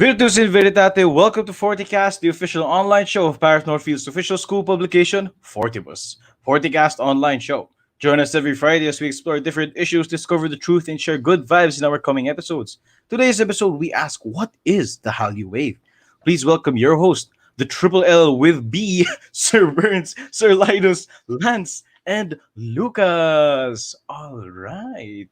Virtus in Veritate, welcome to FortiKast, the official online show of Paris Northfield's official school publication, Fortibus. FortiKast online show. Join us every Friday as we explore different issues, discover the truth, and share good vibes in our coming episodes. Today's episode, we ask, what is the Hallyu wave? Please welcome your host, the Triple L with B, Sir Bernz, Sir Linus, Lance, and Lucas. All right.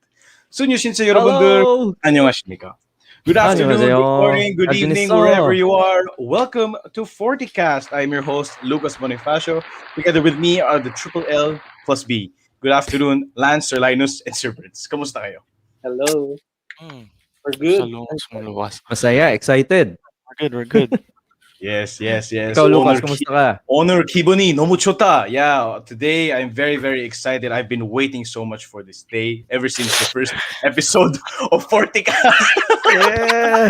Sunyosin sa 여러분들. Hello! 안녕하십니까? Good afternoon, good morning, good evening, 안녕하세요. wherever you are. Welcome to FortiKast. I'm your host, Lucas Bonifacio. Together with me are the Triple L plus B. Good afternoon, Lance, Sir Linus, and Sir Bernz. Kamusta kayo? Hello. We're good. Masaya, excited. We're good. Yes. Ikaw, Lucas, kamusta ka? Honor Kiboni, Nomuchota. Yeah, today I'm very, very excited. I've been waiting so much for this day ever since the first episode of FortiKast. Yeah!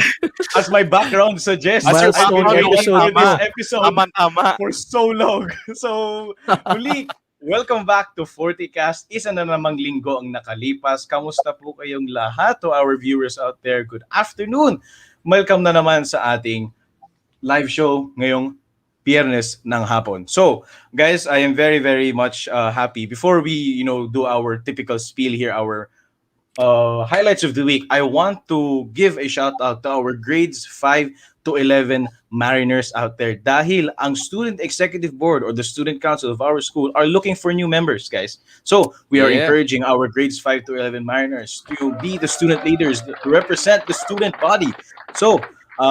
As my background suggests, I've Milestone been waiting episode for this episode Tama. for so long. So, muli, welcome back to FortiKast. Isa na namang linggo ang nakalipas. Kamusta po kayong lahat to our viewers out there? Good afternoon. Welcome na naman sa ating live show ngayong Biyernes ng hapon. So, guys, I am very, very much happy. Before we, do our typical spiel here, our highlights of the week, I want to give a shout out to our grades 5 to 11 Mariners out there. Dahil ang student executive board or the student council of our school are looking for new members, guys. So, we are encouraging our grades 5 to 11 Mariners to be the student leaders, to represent the student body. So,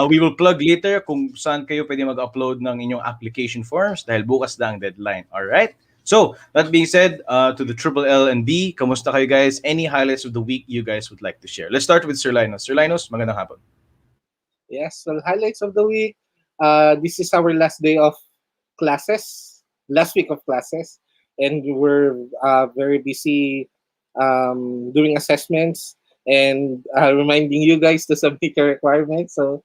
we will plug later kung saan kayo pwede mag-upload ng inyong application forms dahil bukas na ang deadline. Alright? So, that being said, to the Triple L and B, kamusta kayo guys? Any highlights of the week you guys would like to share? Let's start with Sir Linus. Sir Linus, magandang hapon. Yes, well, highlights of the week. This is our last day of classes, last week of classes, and we're very busy doing assessments and reminding you guys to submit your requirements. So,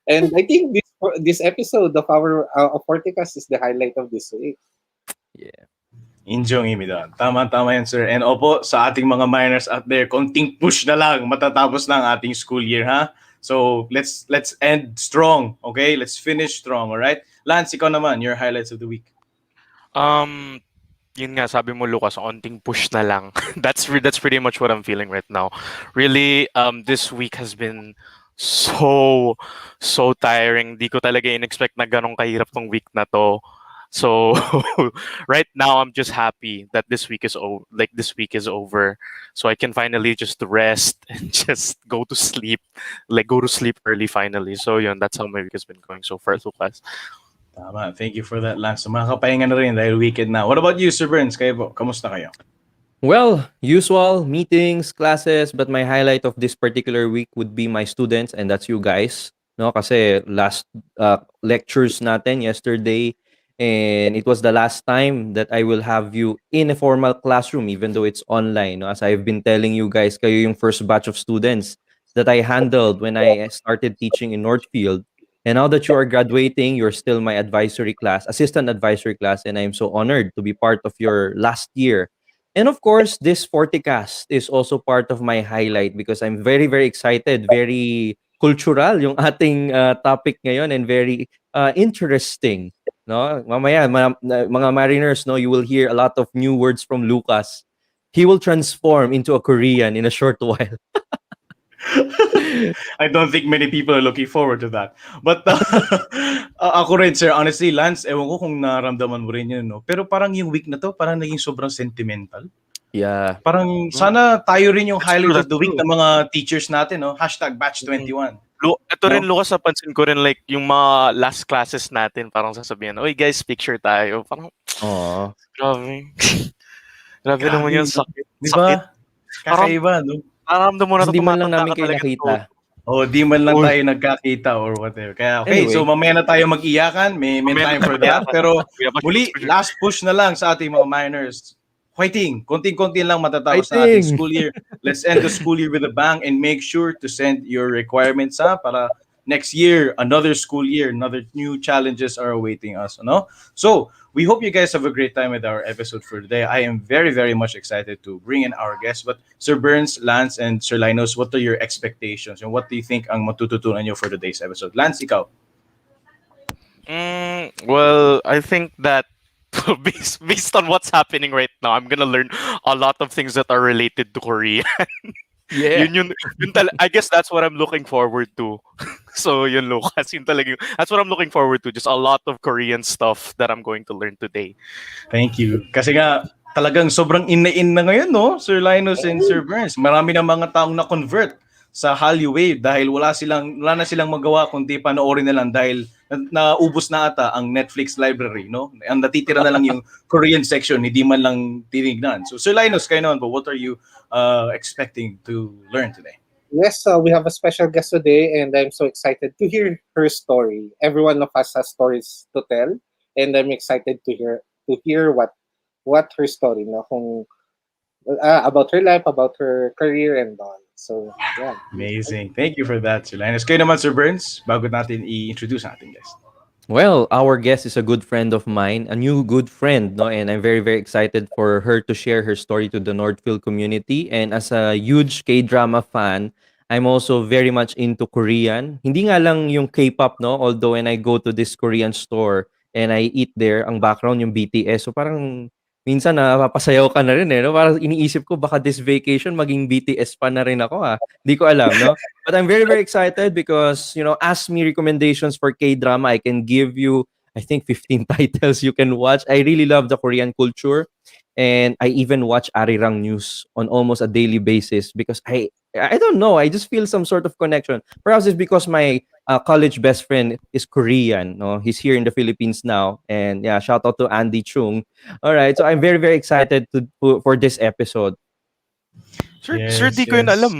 and I think this episode of our of FortiKast is the highlight of this week. Yeah. Injong-imida. Tama yan, sir. And opo, sa ating mga minors out there, konting push na lang, matatapos na ang ating school year, ha? So, let's end strong, okay? Let's finish strong, alright? Lance, ikaw naman, your highlights of the week. Yun nga, sabi mo, Lucas, onting push na lang. That's pretty much what I'm feeling right now. Really, this week has been so tiring. Di ko talaga in-expect na ganong kahirap tong week na to. So right now I'm just happy that this week is over, so I can finally just rest and just go to sleep early finally. So yun, that's how my week has been going so far, Lucas. Tama. Thank you for that, Lance. So, makakapahinga na rin dahil weekend na. What about you, Sir Bernz? Kayo po, kamusta kayo? Well, usual meetings, classes, but my highlight of this particular week would be my students, and that's you guys. No, kasi last lectures natin yesterday, and it was the last time that I will have you in a formal classroom, even though it's online. No? As I've been telling you guys, kayo yung first batch of students that I handled when I started teaching in Northfield. And now that you are graduating, you're still my assistant advisory class, and I'm so honored to be part of your last year. And of course, this FortiKast is also part of my highlight because I'm very, very excited, very cultural yung ating topic ngayon, and very interesting. No, mamaya mga Mariners, no, you will hear a lot of new words from Lucas. He will transform into a Korean in a short while. I don't think many people are looking forward to that. But ako rin, sir, honestly, Lance, ewan ko kung naramdaman mo rin yun, no? Pero parang yung week na to, parang naging sobrang sentimental. Yeah. Parang sana tayo rin yung highlight of the week ng mga teachers natin, no? #batch21. Ito rin, Lucas, napansin ko rin, like, yung mga last classes natin, parang sasabihin, oy guys, picture tayo. Parang, grabe. Grabe naman yun, sakit. Diba? Kakaiba, no? Parang mo na Hindi man lang namin kayo nakita. Di man lang tayo nagkakita or whatever. Kaya, okay, anyway, so mamaya na tayo mag-iyakan. May time for that. Pero muli, last push na lang sa ating mga minors. Fighting. Konting-konti lang matatapos na ating school year. Let's end the school year with a bang and make sure to send your requirements para next year, another school year, another new challenges are awaiting us. No? So, we hope you guys have a great time with our episode for today. I am very, very much excited to bring in our guests. But Sir Bernz, Lance, and Sir Linus, what are your expectations and what do you think ang matututunan nyo for today's episode? Lance, ikaw. Well, I think that based on what's happening right now, I'm gonna learn a lot of things that are related to Korea. Yeah. I guess that's what I'm looking forward to. So yun, Lucas, that's what I'm looking forward to. Just a lot of Korean stuff that I'm going to learn today. Thank you. Kasi nga, talagang sobrang in na ngayon, no? Sir Linus and Sir Bernz. Marami na mga taong na-convert sa Hallyu Wave dahil wala na silang magawa kundi panoorin na lang dahil naubos na ata ang Netflix library, no? Ang natitira na lang yung Korean section, hindi man lang tinignan. So Sir Linus, kayo naman po, what are you expecting to learn today? Yes, we have a special guest today, and I'm so excited to hear her story. Every one of us has stories to tell, and I'm excited to hear what her story, no, about her life, about her career, and all. So yeah. Amazing. Thank you for that, Sir Linus. Kayo naman, Sir Bernz, bago natin i-introduce natin guest. Well, our guest is a good friend of mine, a new good friend, no? And I'm very, very excited for her to share her story to the Northfield community. And as a huge K-drama fan, I'm also very much into Korean. Hindi nga lang yung K-pop, no? Although when I go to this Korean store and I eat there, ang background yung BTS. So parang minsan napapasayaw ka na rin eh, no? Parang iniisip ko baka this vacation maging BTS pa na rin ako ah. Hindi ko alam, no? But I'm very, very excited because, ask me recommendations for K-drama. I can give you, I think, 15 titles you can watch. I really love the Korean culture. And I even watch Arirang News on almost a daily basis because I don't know. I just feel some sort of connection. Perhaps it's because my college best friend is Korean. No, he's here in the Philippines now, and yeah, shout out to Andy Chung. All right, so I'm very, very excited for this episode. Sir, di ko yun alam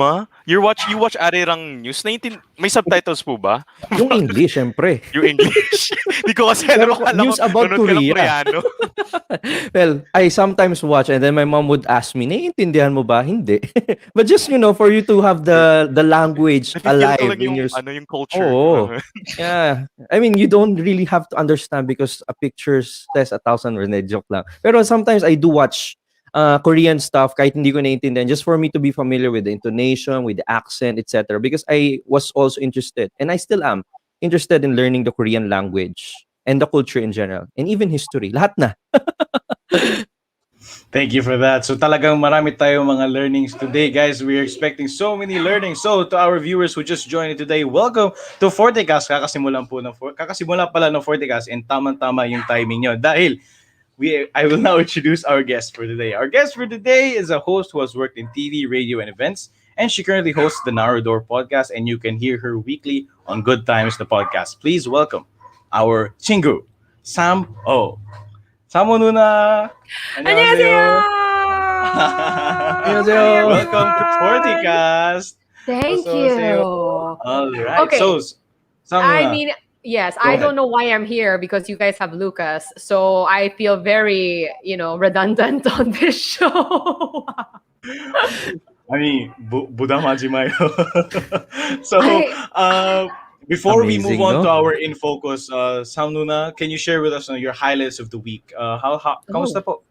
You watch Arirang News. May subtitles po ba? Yung English, syempre. Yung English. Di ko kasi alam. News about Korea. Well, I sometimes watch and then my mom would ask me, naiintindihan mo ba? Hindi. But just, for you to have the language alive in your... yung culture. Oh, yeah. I mean, you don't really have to understand because a picture says 1,000 words. Joke lang. Pero sometimes I do watch Korean stuff kahit hindi ko naiintindihan just for me to be familiar with the intonation, with the accent, etc. Because I was also interested, and I still am interested in learning the Korean language and the culture in general, and even history. Lahat na. Thank you for that. So talagang marami tayong mga learnings today, guys. We're expecting so many learnings. So to our viewers who just joined today, welcome to FortiKast. Kakasimula pala ng FortiKast and tamang-tama yung timing nyo dahil I will now introduce our guest for today. Our guest for today is a host who has worked in TV, radio, and events, and she currently hosts the Narrow Door podcast, and you can hear her weekly on Good Times, the podcast. Please welcome our Chingu, Sam O. Sam O Nuna. 안녕하세요. 안녕하세요. Welcome to FortiKast. Thank you. All right. Okay. So, Sam I Nuna. mean, yes, Go I ahead. don't know why I'm here because you guys have Lucas. So I feel very, redundant on this show. Buddha Majimayo. So, before we move Amazing, on no? to our in focus, Sam Nuna, can you share with us your highlights of the week? Kamusta po?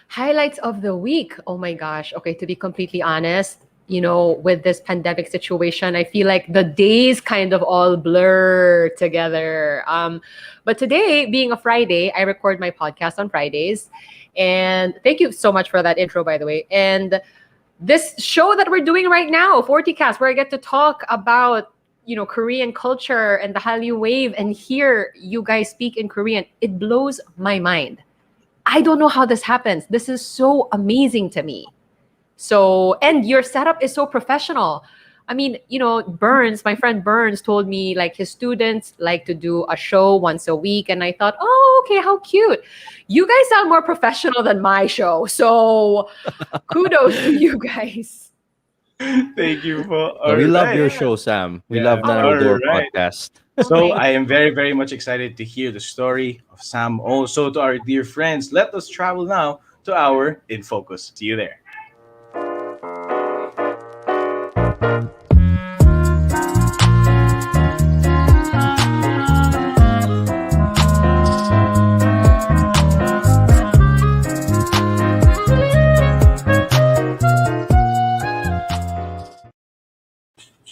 Highlights of the week. Oh my gosh. Okay, to be completely honest, with this pandemic situation, I feel like the days kind of all blur together. But today, being a Friday, I record my podcast on Fridays. And thank you so much for that intro, by the way. And this show that we're doing right now, FortiKast, where I get to talk about, Korean culture and the Hallyu wave and hear you guys speak in Korean, it blows my mind. I don't know how this happens. This is so amazing to me. So, and your setup is so professional. I mean, Bernz, my friend Bernz told me like his students like to do a show once a week. And I thought, oh, okay, how cute. You guys sound more professional than my show. So kudos to you guys. Thank you for. We love your show, Sam. We love Narrow Door podcast. So I am very, very much excited to hear the story of Sam. Also, to our dear friends, let us travel now to our In Focus. See you there.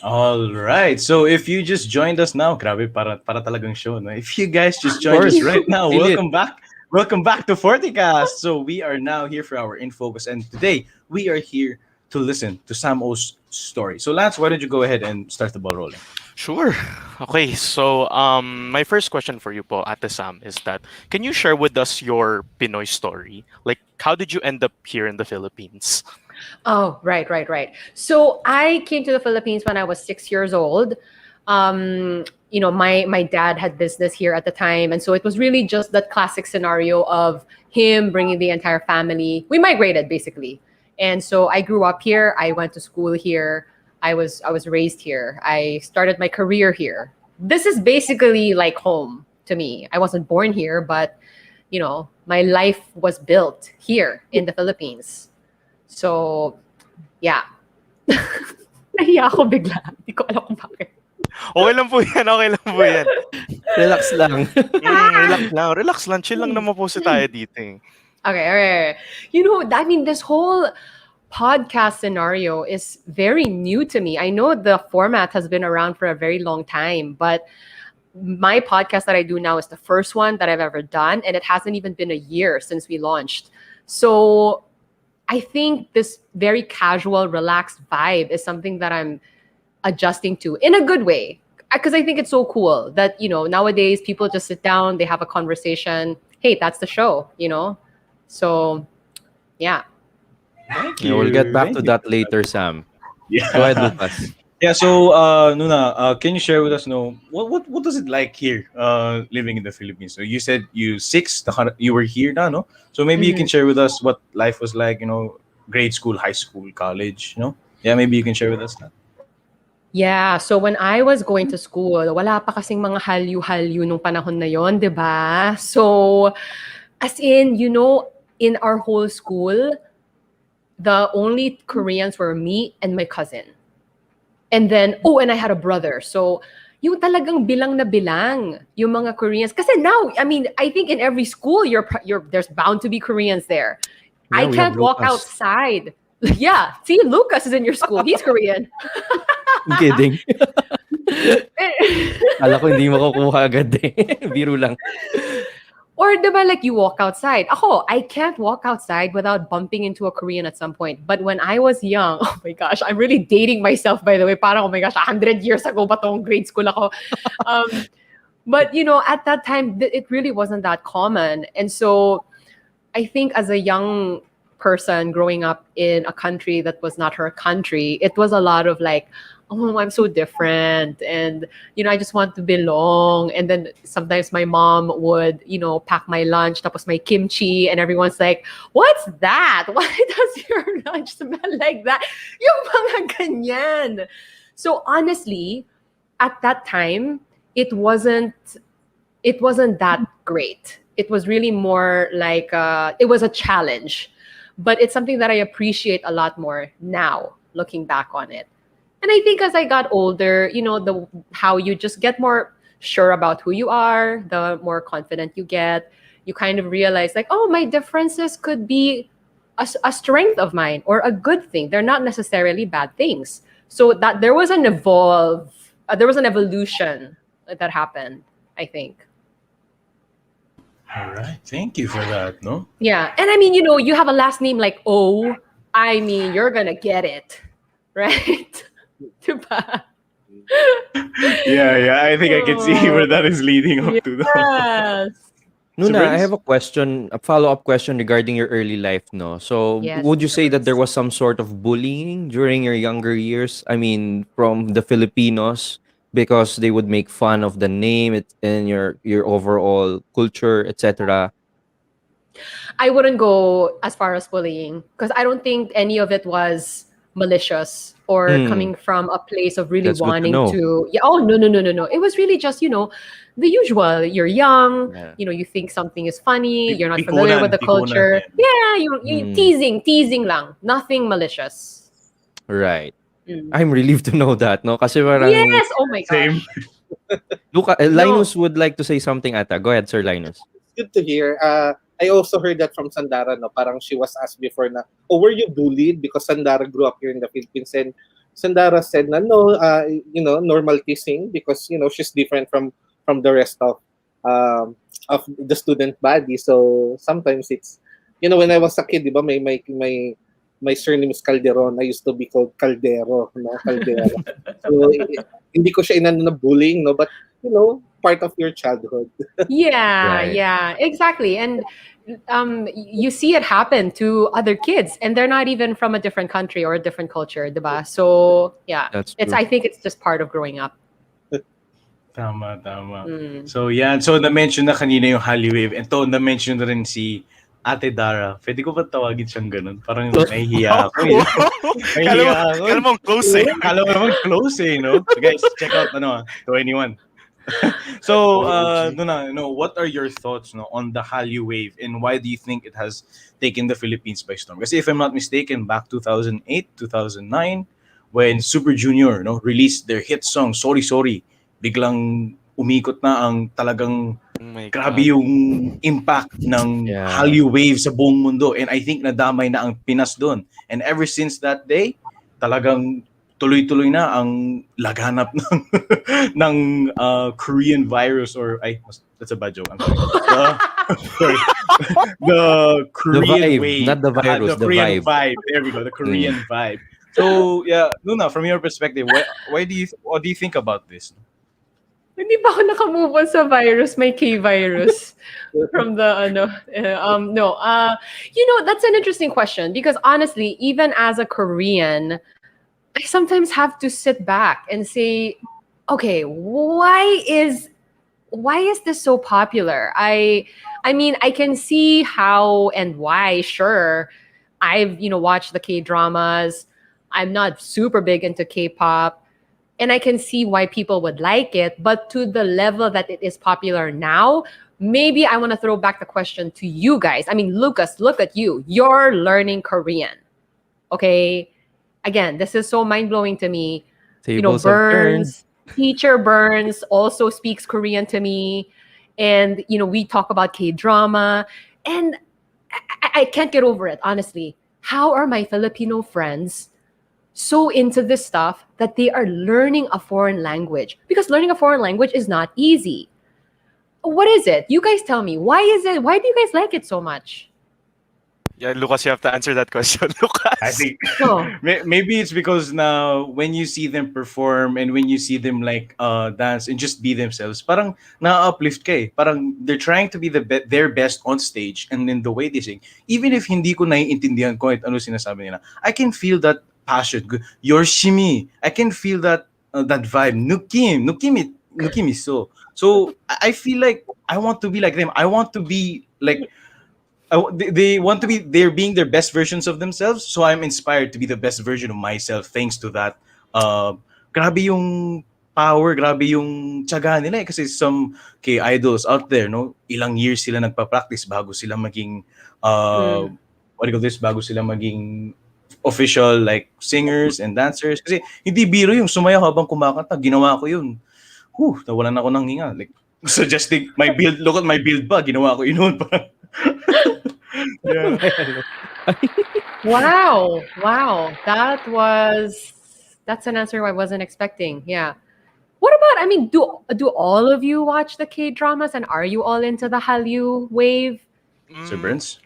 All right. So if you just joined us now, grabe para talagang show, no? If you guys just Of joined us course. right now, Feel it. welcome back. Welcome back to FortiKast. So we are now here for our InFocus, and today we are here to listen to Sam O's story. So Lance, why don't you go ahead and start the ball rolling? Sure. Okay, so my first question for you po, Ate Sam, is that can you share with us your Pinoy story? Like, how did you end up here in the Philippines? Oh, right. So I came to the Philippines when I was 6 years old. My dad had business here at the time, and so it was really just that classic scenario of him bringing the entire family. We migrated basically, and so I grew up here. I went to school here. I was raised here. I started my career here. This is basically like home to me. I wasn't born here, but my life was built here in the Philippines. So, yeah. Nahiya ako bigla. Hindi ko alam kung bakit. Okay lang po yan, okay lang po yan. Relax lang. Relax lang, chill lang naman po si tayo dito eh. Okay. This whole podcast scenario is very new to me. I know the format has been around for a very long time, but my podcast that I do now is the first one that I've ever done, and it hasn't even been a year since we launched. So I think this very casual, relaxed vibe is something that I'm adjusting to in a good way. Because I think it's so cool that, nowadays people just sit down, they have a conversation. Hey, that's the show. So, yeah. Thank Yeah, we'll get back to that later, Sam. Yeah. Go ahead, Lucas. Yeah, so Nuna, can you share with us, what does it like here, living in the Philippines? So you said you were here now, no? So maybe you can share with us what life was like, grade school, high school, college. Yeah, maybe you can share with us that. Yeah, so when I was going to school, wala pa kasing mga Hallyu nung panahon na yon, 'di ba? So as in, in our whole school, the only Koreans were me and my cousin. And then, and I had a brother. So, yung talagang bilang na bilang, yung mga Koreans. Kasi now, I think in every school, there's bound to be Koreans there. Yeah, I we can't have walk Lucas. outside. Yeah, see, Lucas is in your school. He's Korean. I'm kidding. Kala ko hindi makukuha agad eh. Biro lang. Or diba, like you walk outside. I can't walk outside without bumping into a Korean at some point. But when I was young, oh my gosh, I'm really dating myself, by the way. Parang, oh my gosh, 100 years ago ba tong grade school ako? But, at that time, it really wasn't that common. And so I think as a young person growing up in a country that was not her country, it was a lot of like, oh, I'm so different. And, I just want to belong. And then sometimes my mom would, pack my lunch, tapos my kimchi, and everyone's like, what's that? Why does your lunch smell like that? Yung mga ganyan. So honestly, at that time, it wasn't that great. It was really more like, it was a challenge. But it's something that I appreciate a lot more now, looking back on it. And I think as I got older, how you just get more sure about who you are, the more confident you get. You kind of realize like, oh, my differences could be a strength of mine or a good thing. They're not necessarily bad things. So that there was an evolution that happened, I think. All right. Thank you for that, no? Yeah. And you have a last name like O. You're going to get it, right? Diba? Yeah. I think I can see where that is leading up to. Yes. Nuna, Bernz? I have a follow-up question regarding your early life, no? So, Yes, would you say that Bernz. there was some sort of bullying during your younger years? From the Filipinos, because they would make fun of the name and your overall culture, etc. I wouldn't go as far as bullying because I don't think any of it was malicious or coming from a place of really That's good to wanting know. to. Yeah. Oh no. It was really just the usual. You're young. Yeah. You think something is funny. You're not Pikunan, familiar with the pikunan culture. yan. Yeah. You teasing lang. Nothing malicious. Right. Mm. I'm relieved to know that, no? Kasi parang Yes. Oh my gosh. Same. Linus would like to say something ata. Go ahead, Sir Linus. Good to hear. I also heard that from Sandara, no? Parang she was asked before na, were you bullied? Because Sandara grew up here in the Philippines and Sandara said na no, normal kissing because she's different from the rest of the student body. So sometimes it's when I was a kid, di ba, my surname is Calderon. I used to be called Caldero, no, Caldero. So hindi ko siya inano na bullying, no, but part of your childhood. Yeah, Right. yeah, exactly. And you see it happen to other kids, and they're not even from a different country or a different culture, diba? So yeah, That's it's. true. I think it's just part of growing up. Tama, tama. Mm. So yan, so na-mention na kanina yung Hallyu, and to na-mention na rin si Ate Dara. Pwede ko ba tawagin siyang ganun? Parang nahihiya ako. Eh. Nahihiya ako. Kala mo close eh. Kala mo naman close eh, no? So guys, check out 21. So, what are your thoughts on the Hallyu wave, and why do you think it has taken the Philippines by storm? Kasi if I'm not mistaken, back 2008, 2009, when Super Junior released their hit song, Sorry Sorry, biglang umikot na ang talagang Oh my grabe God. yung impact ng Yeah. Hallyu wave sa buong mundo. And I think nadamay na ang Pinas doon. And ever since that day, talagang tuloy-tuloy na ang laganap ng Korean virus, or that's a bad joke. I'm sorry. The Korean vibe, wave, not the virus, the the Korean vibe. There we go, the Korean vibe. So yeah, Luna, from your perspective, what do you think about this? Hindi pa ako nakamove on sa virus, may K-virus from the no. That's an interesting question because honestly, even as a Korean, I sometimes have to sit back and say, okay, why is this so popular? I mean, I can see how and why, sure. I've watched the K-dramas. I'm not super big into K-pop. And I can see why people would like it, but to the level that it is popular now, maybe I want to throw back the question to you guys. I mean, Lucas, look at you. You're learning Korean. Okay? Again, this is so mind-blowing to me. Tables have turned. Teacher Bernz also speaks Korean to me. And, we talk about K-drama. And I can't get over it, honestly. How are my Filipino friends so into this stuff that they are learning a foreign language? Because learning a foreign language is not easy. What is it? You guys tell me. Why is it? Why do you guys like it so much? Yeah, Lucas, you have to answer that question. Lucas. I think No. maybe it's because now when you see them perform and when you see them dance and just be themselves, parang na-uplift ka eh. Parang they're trying to be their best on stage, and in the way they sing, even if hindi ko naiintindihan ko ano sinasabi nila, I can feel that passion. Yorshimi, I can feel that vibe. Nukim is so I feel like I want to be like them. I want to be like they want to be, they're being their best versions of themselves, so I'm inspired to be the best version of myself thanks to that. Grabe yung power, grabe yung tiyaga nila eh. Kasi some K-idols out there, ilang years sila nagpa-practice bago sila maging what do you call this, bago sila maging official like singers and dancers. Kasi hindi biro yung sumayaw habang kumakanta. Ginawa ko yun. Nawalan ako ng hinga. Like, suggesting my build, look at my build pa. Ginawa ko yun. Yeah. Wow. That's an answer I wasn't expecting. Yeah. What about, I mean, do all of you watch the K-dramas, and are you all into the Hallyu wave? Sir Bernz?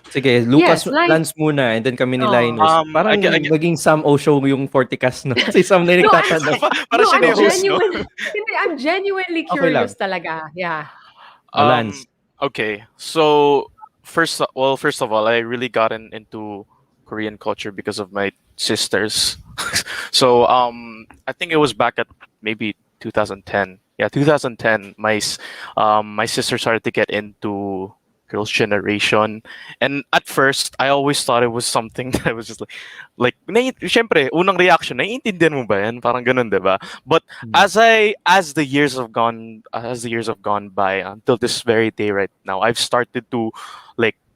Sige, Lucas Yes, like- Lance muna, and then kami ni Oh. Linus. Parang naging Sam O show yung FortiKast, no? Si Sam na yung nagtatanong. Para siya na yung host, no? I'm genuinely Okay curious lang. talaga. Yeah. Lance. Okay, so first of all, I really got into Korean culture because of my sisters. So I think it was back at maybe 2010. Yeah, 2010. My sister started to get into Girls' Generation, and at first I always thought it was something that was just like syempre, unang reaction, naiintindihan mo ba yan? Parang ganun, diba? But as the years have gone by until this very day right now, I've started to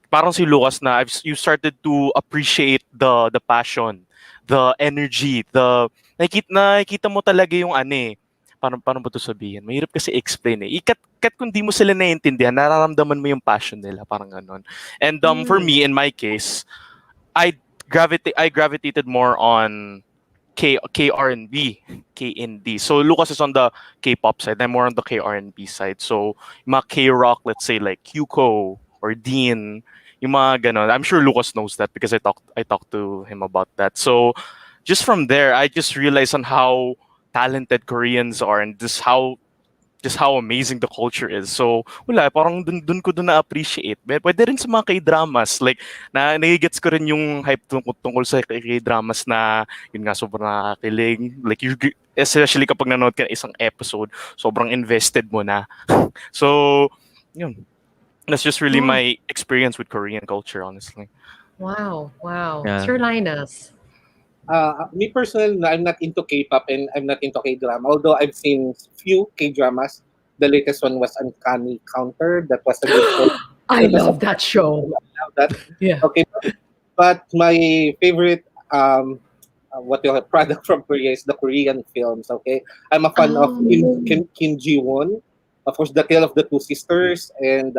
parang si Lucas na you started to appreciate the passion, the energy, nakikita mo talaga yung paano ba to sabihin? Mahirap kasi explain eh. Kat kung di mo sila naiintindihan, nararamdaman mo yung passion nila, parang ganon. And for me, in my case, I gravitated more on K-R&B, K-indie. So Lucas is on the K-pop side. I'm more on the K-R&B side. So yung mga K-rock, let's say like Yuko or Dean, yung mga ganon. I'm sure Lucas knows that because I talked to him about that. So just from there, I just realized on how talented Koreans are and just how amazing the culture is. So, wala, parang dun ko na-appreciate. Pwede rin sa mga K-dramas. Like, nagigets ko rin yung hype tungkol sa K-dramas na, yun nga, sobrang nakakilig. Like, especially kapag nanood ka ng isang episode, sobrang invested mo na. So, yun. That's just really my experience with Korean culture, honestly. Wow. Yeah. Sir Linus. Me personally, I'm not into K-pop and I'm not into K-drama. Although I've seen few K-dramas. The latest one was Uncanny Counter. That was a good show. I love that show. I love that. Yeah. Okay, but my favorite product from Korea is the Korean films. Okay, I'm a fan of Kim Ji-won, of course, The Tale of the Two Sisters, and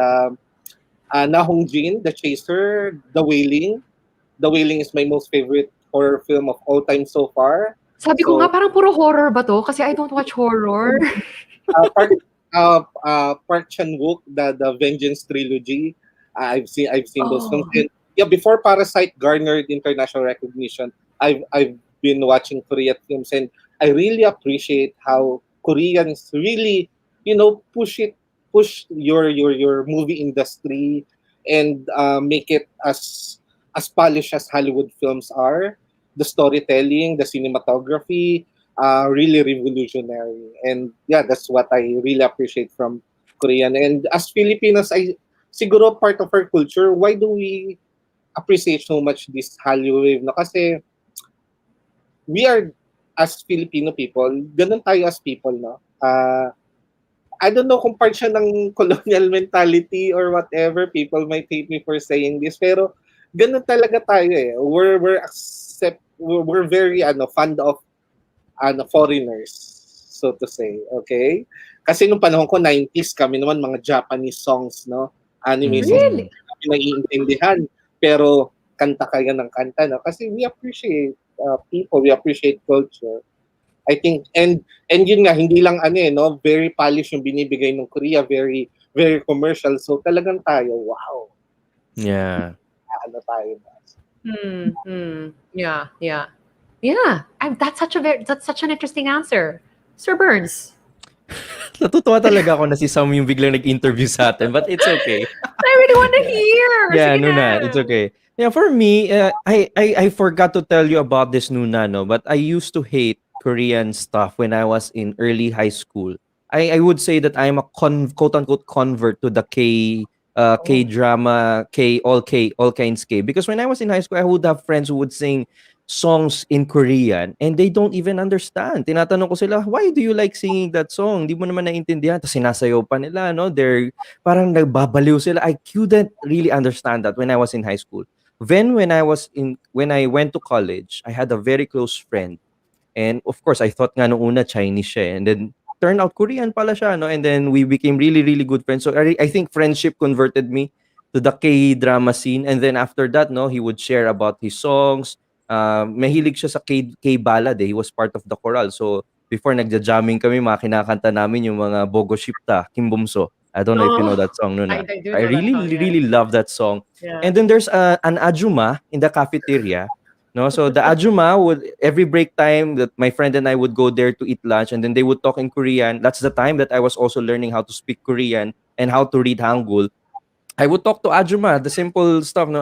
Na Hong Jin, The Chaser, The Wailing. The Wailing is my most favorite horror film of all time so far. Sabi ko nga, parang puro horror ba to? Kasi I don't watch horror. Park Chan-wook, the Vengeance trilogy. I've seen those films. And yeah, before Parasite garnered international recognition, I've been watching Korean films, and I really appreciate how Koreans really, push your movie industry and make it as polished as Hollywood films are. The storytelling, the cinematography, really revolutionary. And yeah, that's what I really appreciate from Korean. And as Filipinos, siguro part of our culture, why do we appreciate so much this Hallyu wave? No? Kasi we are, as Filipino people, ganun tayo as people, no? I don't know kung part siya ng colonial mentality or whatever. People might hate me for saying this, pero ganun talaga tayo eh. We're very fond of foreigners, so to say, okay? Kasi nung panahon ko 90s, kami naman mga Japanese songs, no? Anime songs kami naiintindihan, pero kanta kaya ng kanta, no? Kasi we appreciate people, we appreciate culture. I think, and yun nga, hindi lang very polished yung binibigay ng Korea, very very commercial. So talagang tayo, wow. Yeah. Tayo. Yeah. That's such an interesting answer. Sir Bernz. Natutuwa talaga ako na si Sam yung biglang nag-interview sa atin, but it's okay. I really want to hear. Yeah, Sige Nuna, it's okay. Yeah, for me, I forgot to tell you about this, Nuna, no, but I used to hate Korean stuff when I was in early high school. I would say that I'm a quote-unquote convert to the K-drama, all kinds K. Because when I was in high school, I would have friends who would sing songs in Korean and they don't even understand. Tinatanong ko sila, why do you like singing that song? Di mo naman naintindihan. Tapos sinasayaw pa nila, no? They're parang nagbabaliw sila. I couldn't really understand that when I was in high school. Then when I went to college, I had a very close friend. And of course, I thought nga nung una Chinese siya. And then turned out Korean pala siya, no? And then we became really, really good friends. So I think friendship converted me to the K-drama scene. And then after that, no, he would share about his songs. Mahilig siya sa K-ballad eh. He was part of the choral. So before nagja-jamming kami, mga kinakanta namin yung mga Bogo Shipta, Kimbumso. I don't know if you know that song, Nuna. I really, really love that song. Yeah. And then there's an ajuma in the cafeteria. No, so the ajuma would every break time that my friend and I would go there to eat lunch, and then they would talk in Korean. That's the time that I was also learning how to speak Korean and how to read Hangul. I would talk to ajuma, the simple stuff, no,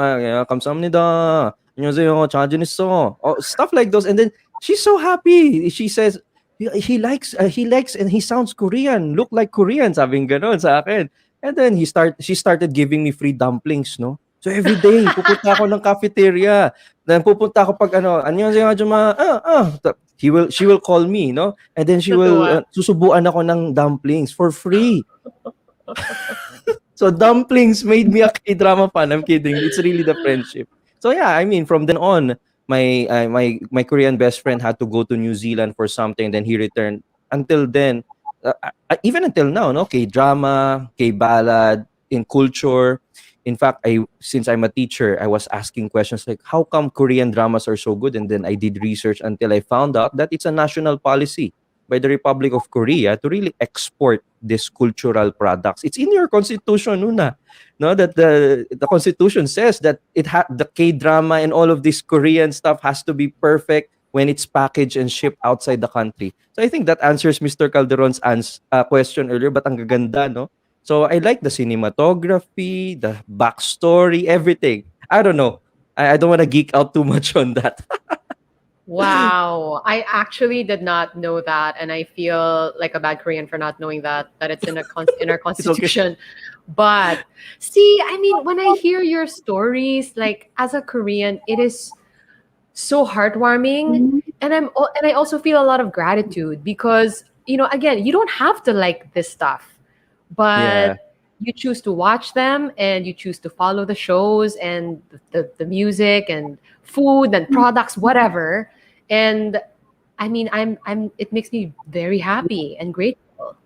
감사합니다, 안녕하세요, 자주니서, stuff like those, and then she's so happy. She says he likes and he sounds Korean, look like Korean, sabing ganon sa akin. And then she started giving me free dumplings, no. So every day, pupunta ako ng cafeteria. Then pupunta ako pag 안녕하세요, ajuma. She will call me, no? And then she will susubuan ako ng dumplings for free. So dumplings made me a K-drama fan. I'm kidding. It's really the friendship. So yeah, I mean, from then on, my Korean best friend had to go to New Zealand for something. Then he returned. Until then, even until now, no, K-drama, K-ballad, in culture, in fact, since I'm a teacher, I was asking questions like, how come Korean dramas are so good? And then I did research until I found out that it's a national policy by the Republic of Korea to really export these cultural products. It's in your constitution, Una. No, that the constitution says that the K-drama and all of this Korean stuff has to be perfect when it's packaged and shipped outside the country. So I think that answers Mr. Calderon's question earlier, but ang gaganda, no? So I like the cinematography, the backstory, everything. I don't know. I don't want to geek out too much on that. Wow, I actually did not know that, and I feel like a bad Korean for not knowing that it's in in our constitution. But see, I mean, when I hear your stories, like as a Korean, it is so heartwarming, and I also feel a lot of gratitude because again, you don't have to like this stuff, but Yeah. you choose to watch them and you choose to follow the shows and the music and food and products, whatever. And I mean, it makes me very happy and grateful.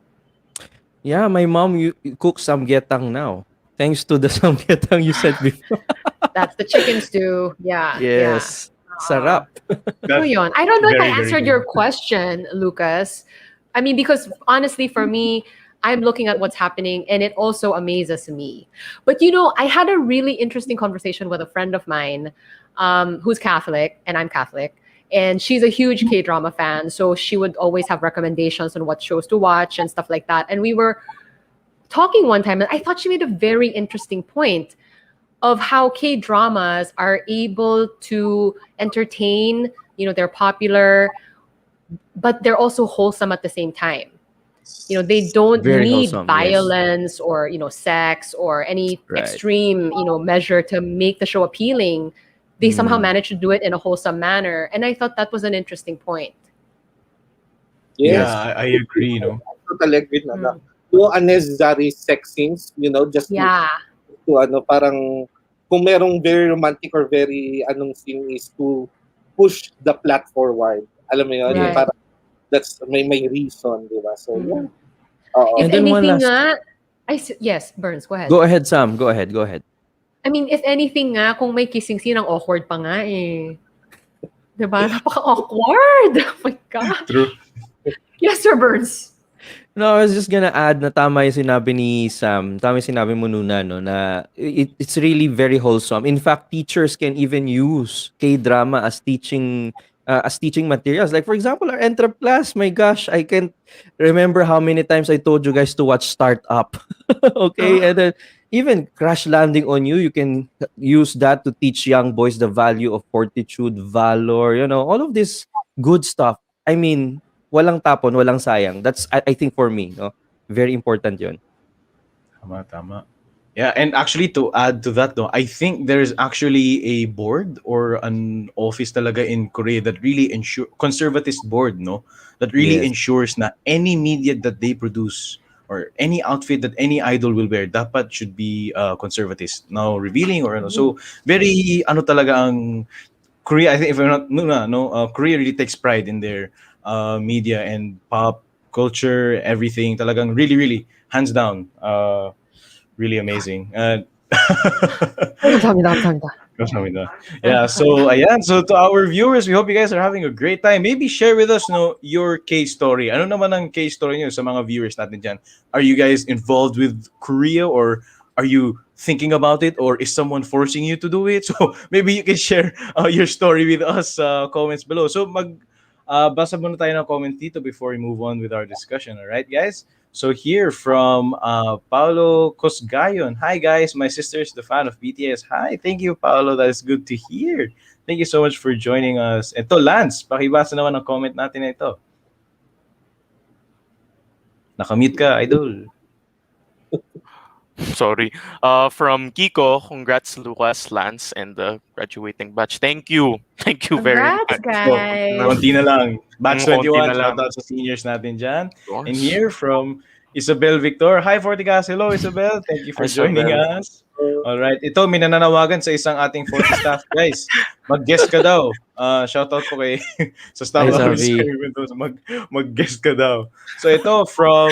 Yeah, my mom cooks samgyetang now. Thanks to the samgyetang you said before. That's the chicken stew. Yeah, yeah. Yes. Sarap. So yun. I don't know if I Very, very answered good. your question, Lucas. I mean, because honestly, for me, I'm looking at what's happening and it also amazes me. But I had a really interesting conversation with a friend of mine who's Catholic, and I'm Catholic. And she's a huge K-drama fan. So she would always have recommendations on what shows to watch and stuff like that. And we were talking one time, and I thought she made a very interesting point of how K-dramas are able to entertain, they're popular, but they're also wholesome at the same time. They don't Very need wholesome, yes. violence or, sex or any Right. extreme, measure to make the show appealing. They somehow Mm. manage to do it in a wholesome manner. And I thought that was an interesting point. Yes, Yeah, I agree, no? totally agree na. Mm. No unnecessary sex scenes, just Yeah. to parang kung merong very romantic or very scene is to push the plot forward. Alam mo yun? Right. Parang that's may reason, di ba? So, yeah. Mhm. Oo. If And then one anything last- yes, Bernz, go ahead. Go ahead, Sam. Go ahead. I mean, if anything nga, kung may kissing scene, ang awkward pa nga eh. Diba? Napaka-awkward! Oh my God. True. Yes, Sir Bernz. No, I was just gonna add na tama yung sinabi ni Sam. Tama yung sinabi mo Nuna, no, na it's really very wholesome. In fact, teachers can even use K-drama as teaching materials. Like for example, our entrep class, my gosh, I can't remember how many times I told you guys to watch Startup. Okay, and then even Crash Landing on You, you can use that to teach young boys the value of fortitude, valor, all of this good stuff. I mean, walang tapon, walang sayang. That's I think for me, no, very important yun. Tama. Yeah, and actually to add to that, no, I think there's actually a board or an office talaga in Korea that really conservatist board, no, that really Yes. ensures na any media that they produce or any outfit that any idol will wear dapat should be conservatist. Now revealing or so very talaga ang Korea. I think if I'm not Korea really takes pride in their media and pop culture, everything talagang really, really hands down. Really amazing. Yeah, so ayan. So to our viewers, we hope you guys are having a great time. Maybe share with us your case story. Ano naman ang case story niyo sa mga viewers natin dyan? Are you guys involved with Korea or are you thinking about it or is someone forcing you to do it? So maybe you can share your story with us comments below. So basa muna tayo ng comment dito before we move on with our discussion. All right, guys? So here from Paolo Cosgayon. Hi, guys. My sister is the fan of BTS. Hi. Thank you, Paolo. That is good to hear. Thank you so much for joining us. Ito, Lance. Pakibasa naman ang comment natin na ito. Nakamute ka, idol. Sorry. From Kiko, congrats Lucas, Lance, and the graduating batch. Thank you. Thank you very Congrats, much. guys. Konti na lang. Batch Konti 21. na lang. Shout out sa seniors natin dyan. Of course. And here from Isabel Victor. Hi, FortiKast. Hello, Isabel. Thank you for Hi, joining Isabel. us. All right. Ito, may nananawagan sa isang ating Forti staff. Guys, mag-guest ka daw. Shout out po kay sa staff Hi, office. Savi. Mag-guest ka daw. So ito, from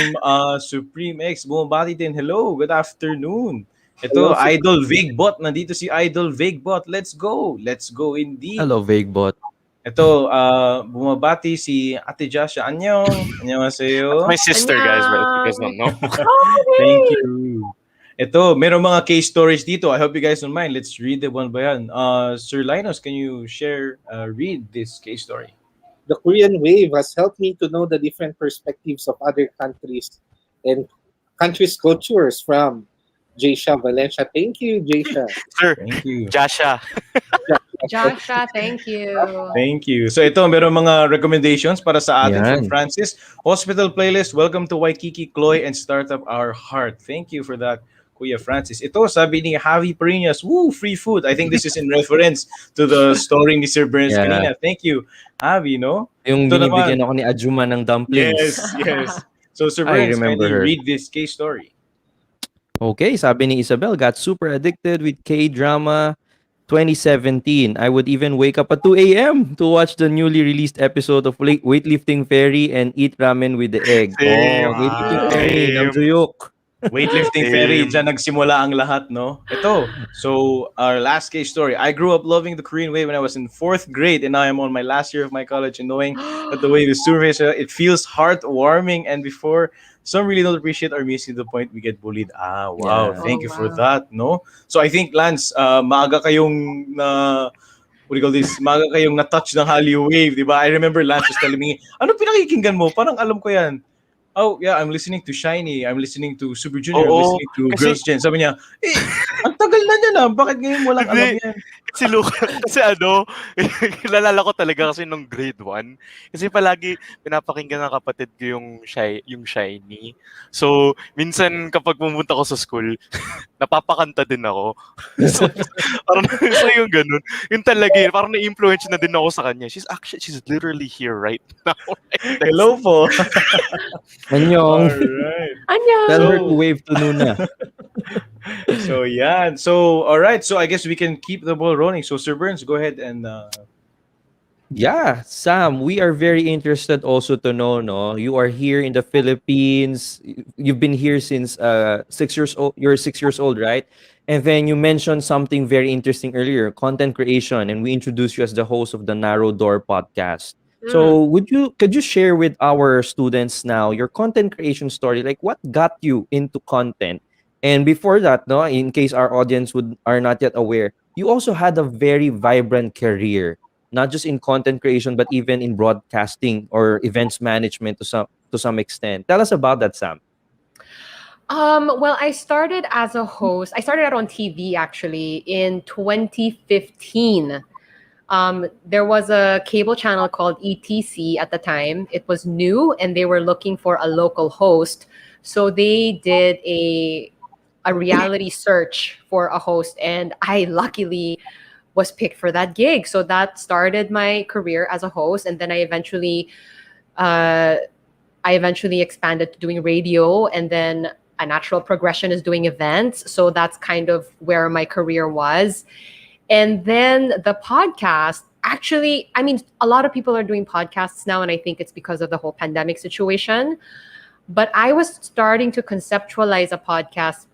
Supreme X, bumabati din. Hello, good afternoon. Ito, Idol Vigbot. Nandito si Idol Vigbot. Let's go. Let's go indeed. Hello, Vagbot. Ito, bumabati si Ate Joshua. Annyeong. Annyeonghaseyo. My sister, guys, but if you guys don't know. Thank you. Ito, meron mga case stories dito. I hope you guys don't mind. Let's read them one by one. Sir Linus, can you read this case story? The Korean wave has helped me to know the different perspectives of other countries and countries' cultures from Jaysha Valencia. Thank you, Jaysha. Sir, Thank you. Jasha. Joshua, thank you. Thank you. So ito, meron mga recommendations para sa atin from Yan. Francis. Hospital playlist, welcome to Waikiki, Chloe, and Startup Our Heart. Thank you for that, Kuya Francis. Ito, sabi ni Javi Perinas, woo, free food. I think this is in reference to the story ni Sir Bernz Yeah. kanina. Thank you, Javi, no? Yung Ito binibigyan naman. ako ni Ajuma ng dumplings. Yes. So Sir I Bernz, remember kindly her. read this case story. Okay, sabi ni Isabel, got super addicted with K-drama 2017. I would even wake up at 2 a.m. to watch the newly released episode of Weightlifting Fairy and eat ramen with the egg. Same. Weightlifting Fairy, Same. Namjook. Weightlifting Same. Fairy, dyan nagsimula ang lahat, no? Ito, so our last case story. I grew up loving the Korean wave when I was in 4th grade and now I'm on my last year of my college and knowing that the wave is surface, it feels heartwarming and before some really don't appreciate our music to the point we get bullied. Ah, wow. Yeah. Thank Oh, you for wow. that, no? So I think, Lance, maaga kayong what do you call this? Maaga kayong na-touch ng Hallyu wave, di ba? I remember Lance was telling me, ano pinakikinggan mo? Parang alam ko yan. Oh, yeah, I'm listening to Shiny. I'm listening to Super Junior. I'm Oo, listening to kasi- Girls' Gen. Sabi niya, ang tagal na niya na. Bakit ngayon walang alam Hindi. yan? Si Luca, kasi kilala ko talaga kasi nung grade 1. Kasi palagi pinapakinggan ng kapatid ko yung Shiny. So, minsan kapag pumunta ko sa school, napapakanta din ako. So, parang so yung ganun. Yung talaga yun, parang na-influence na din ako sa kanya. She's literally here right now. Hello po. Anyong. Alright. Annyeong. Tell her So- to wave to Nuna. So, yan. So, alright. So, I guess we can keep the ball rolling. So, Sir Bernz, go ahead and... Yeah, Sam, we are very interested also to know, no? You are here in the Philippines. You've been here since 6 years old. You're 6 years old, right? And then you mentioned something very interesting earlier, content creation, and we introduced you as the host of the Narrow Door podcast. So could you share with our students now your content creation story? Like what got you into content? And before that, no, in case our audience are not yet aware, you also had a very vibrant career, not just in content creation, but even in broadcasting or events management to some extent. Tell us about that, Sam. Well, I started as a host. I started out on TV actually in 2015. There was a cable channel called ETC at the time. It was new and they were looking for a local host. So they did a reality search for a host and I luckily was picked for that gig. So that started my career as a host and then I eventually expanded to doing radio and then a natural progression is doing events. So that's kind of where my career was. And then the podcast, actually, I mean, a lot of people are doing podcasts now, and I think it's because of the whole pandemic situation. But I was starting to conceptualize a podcast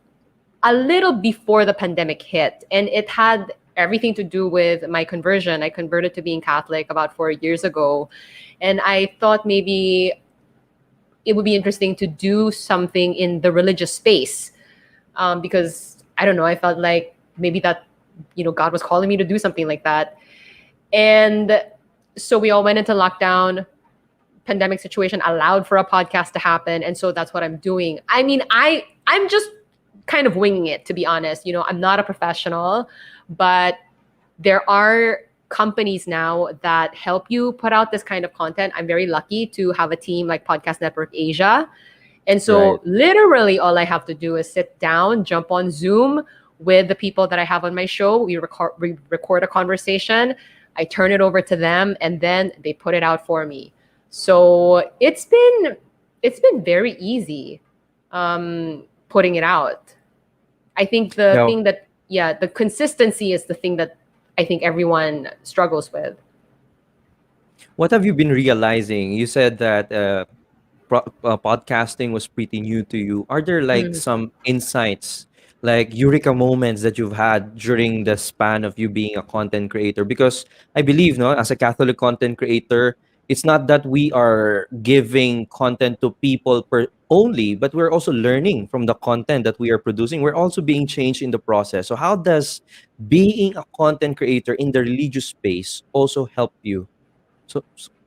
a little before the pandemic hit. And it had everything to do with my conversion. I converted to being Catholic about 4 years ago. And I thought maybe it would be interesting to do something in the religious space. Because, I don't know, I felt like maybe that, God was calling me to do something like that. And so we all went into lockdown. Pandemic situation allowed for a podcast to happen. And so that's what I'm doing. I mean, I'm just kind of winging it, to be honest. I'm not a professional, but there are companies now that help you put out this kind of content. I'm very lucky to have a team like Podcast Network Asia. And so Right. literally all I have to do is sit down, jump on Zoom with the people that I have on my show. We record a conversation. I turn it over to them and then they put it out for me. So it's been very easy putting it out. I think the consistency is the thing that I think everyone struggles with. What have you been realizing? You said that podcasting was pretty new to you. Are there like some insights like eureka moments that you've had during the span of you being a content creator? Because I believe, no, as a Catholic content creator, it's not that we are giving content to people only, but we're also learning from the content that we are producing. We're also being changed in the process. So how does being a content creator in the religious space also help you? So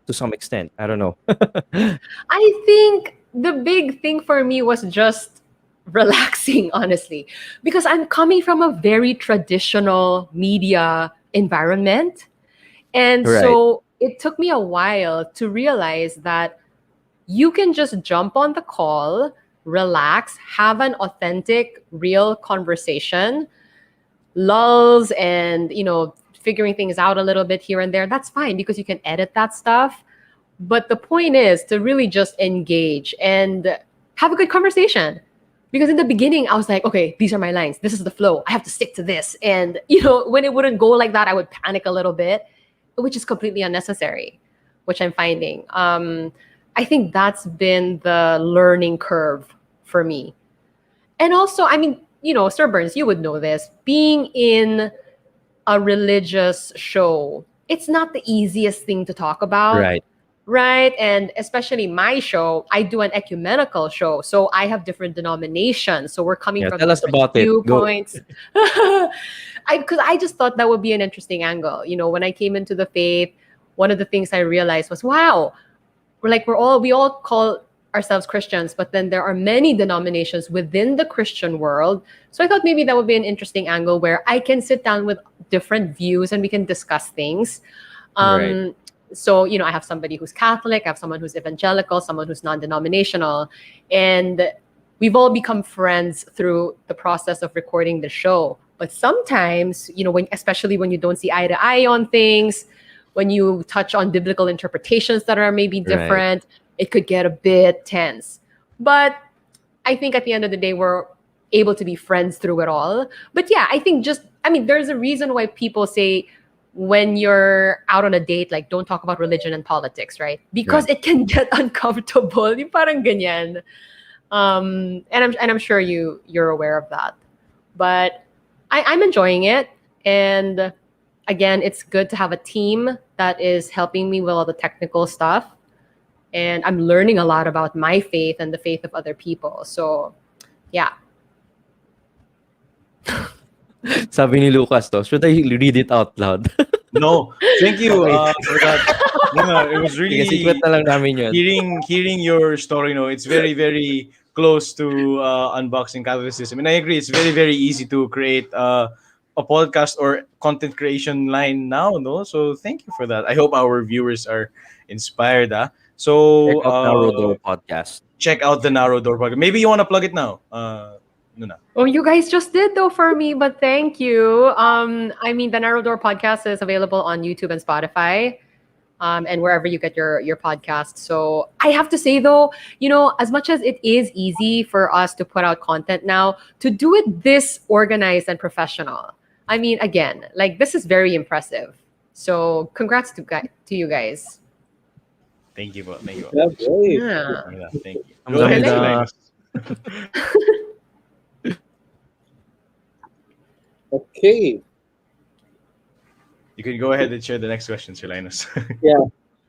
to some extent, I don't know. I think the big thing for me was just relaxing, honestly, because I'm coming from a very traditional media environment. And Right. so it took me a while to realize that you can just jump on the call, relax, have an authentic, real conversation, lulls and, figuring things out a little bit here and there. That's fine because you can edit that stuff. But the point is to really just engage and have a good conversation. Because in the beginning, I was like, okay, these are my lines. This is the flow. I have to stick to this. And, when it wouldn't go like that, I would panic a little bit, which is completely unnecessary, which I'm finding. I think that's been the learning curve for me. And also, I mean, Sir Burns, you would know this. Being in a religious show, it's not the easiest thing to talk about. Right. Right. And especially my show, I do an ecumenical show. So I have different denominations. So we're coming Yeah, from tell us different about it. Go. viewpoints. Because I just thought that would be an interesting angle. When I came into the faith, one of the things I realized was, wow, we all call ourselves Christians, but then there are many denominations within the Christian world. So I thought maybe that would be an interesting angle where I can sit down with different views and we can discuss things. Right. So, I have somebody who's Catholic, I have someone who's evangelical, someone who's non-denominational. And we've all become friends through the process of recording the show. But sometimes, especially when you don't see eye to eye on things, when you touch on biblical interpretations that are maybe different, it could get a bit tense. But I think at the end of the day, we're able to be friends through it all. But yeah, I think there's a reason why people say, when you're out on a date, like, don't talk about religion and politics, right? Because it can get uncomfortable. Yung parang ganyan. And I'm sure you're aware of that. But I'm enjoying it. And again, it's good to have a team that is helping me with all the technical stuff. And I'm learning a lot about my faith and the faith of other people. So, yeah. Sabi ni Lucas to, should I read it out loud? No, thank you for that. It was really Sige, secret na lang namin yun. hearing your story. It's very, very close to unboxing Catholicism, and I agree. It's very, very easy to create a podcast or content creation line now. No, so thank you for that. I hope our viewers are inspired. So Check out Narrow Door Podcast. check out the Narrow Door podcast. Maybe you want to plug it now. No. Oh, you guys just did though for me, but thank you. The Narrow Door podcast is available on YouTube and Spotify, and wherever you get your podcast. So I have to say though, as much as it is easy for us to put out content now, to do it this organized and professional, again, like, this is very impressive. So congrats to you guys. Thank you. Thank you. Yeah, great. Yeah. Thank you. Ang Go ahead, ganda. Linus. Okay. You can go ahead and share the next question, Sir Linus.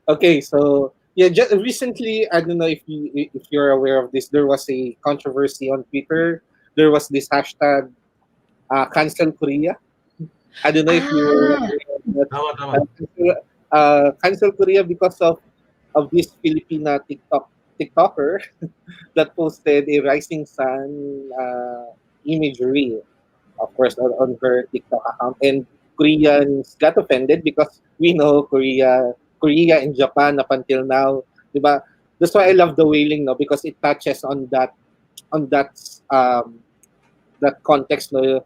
Okay. So just recently, I don't know if you're aware of this. There was a controversy on Twitter. There was this hashtag, cancel Korea. I don't know if you were aware of that. Cancel Korea because of this Filipina TikToker that posted a rising sun imagery, of course, on her TikTok account, and Koreans got offended because we know Korea and Japan up until now, diba? That's why I love the whaling, no, because it touches on that that context, no,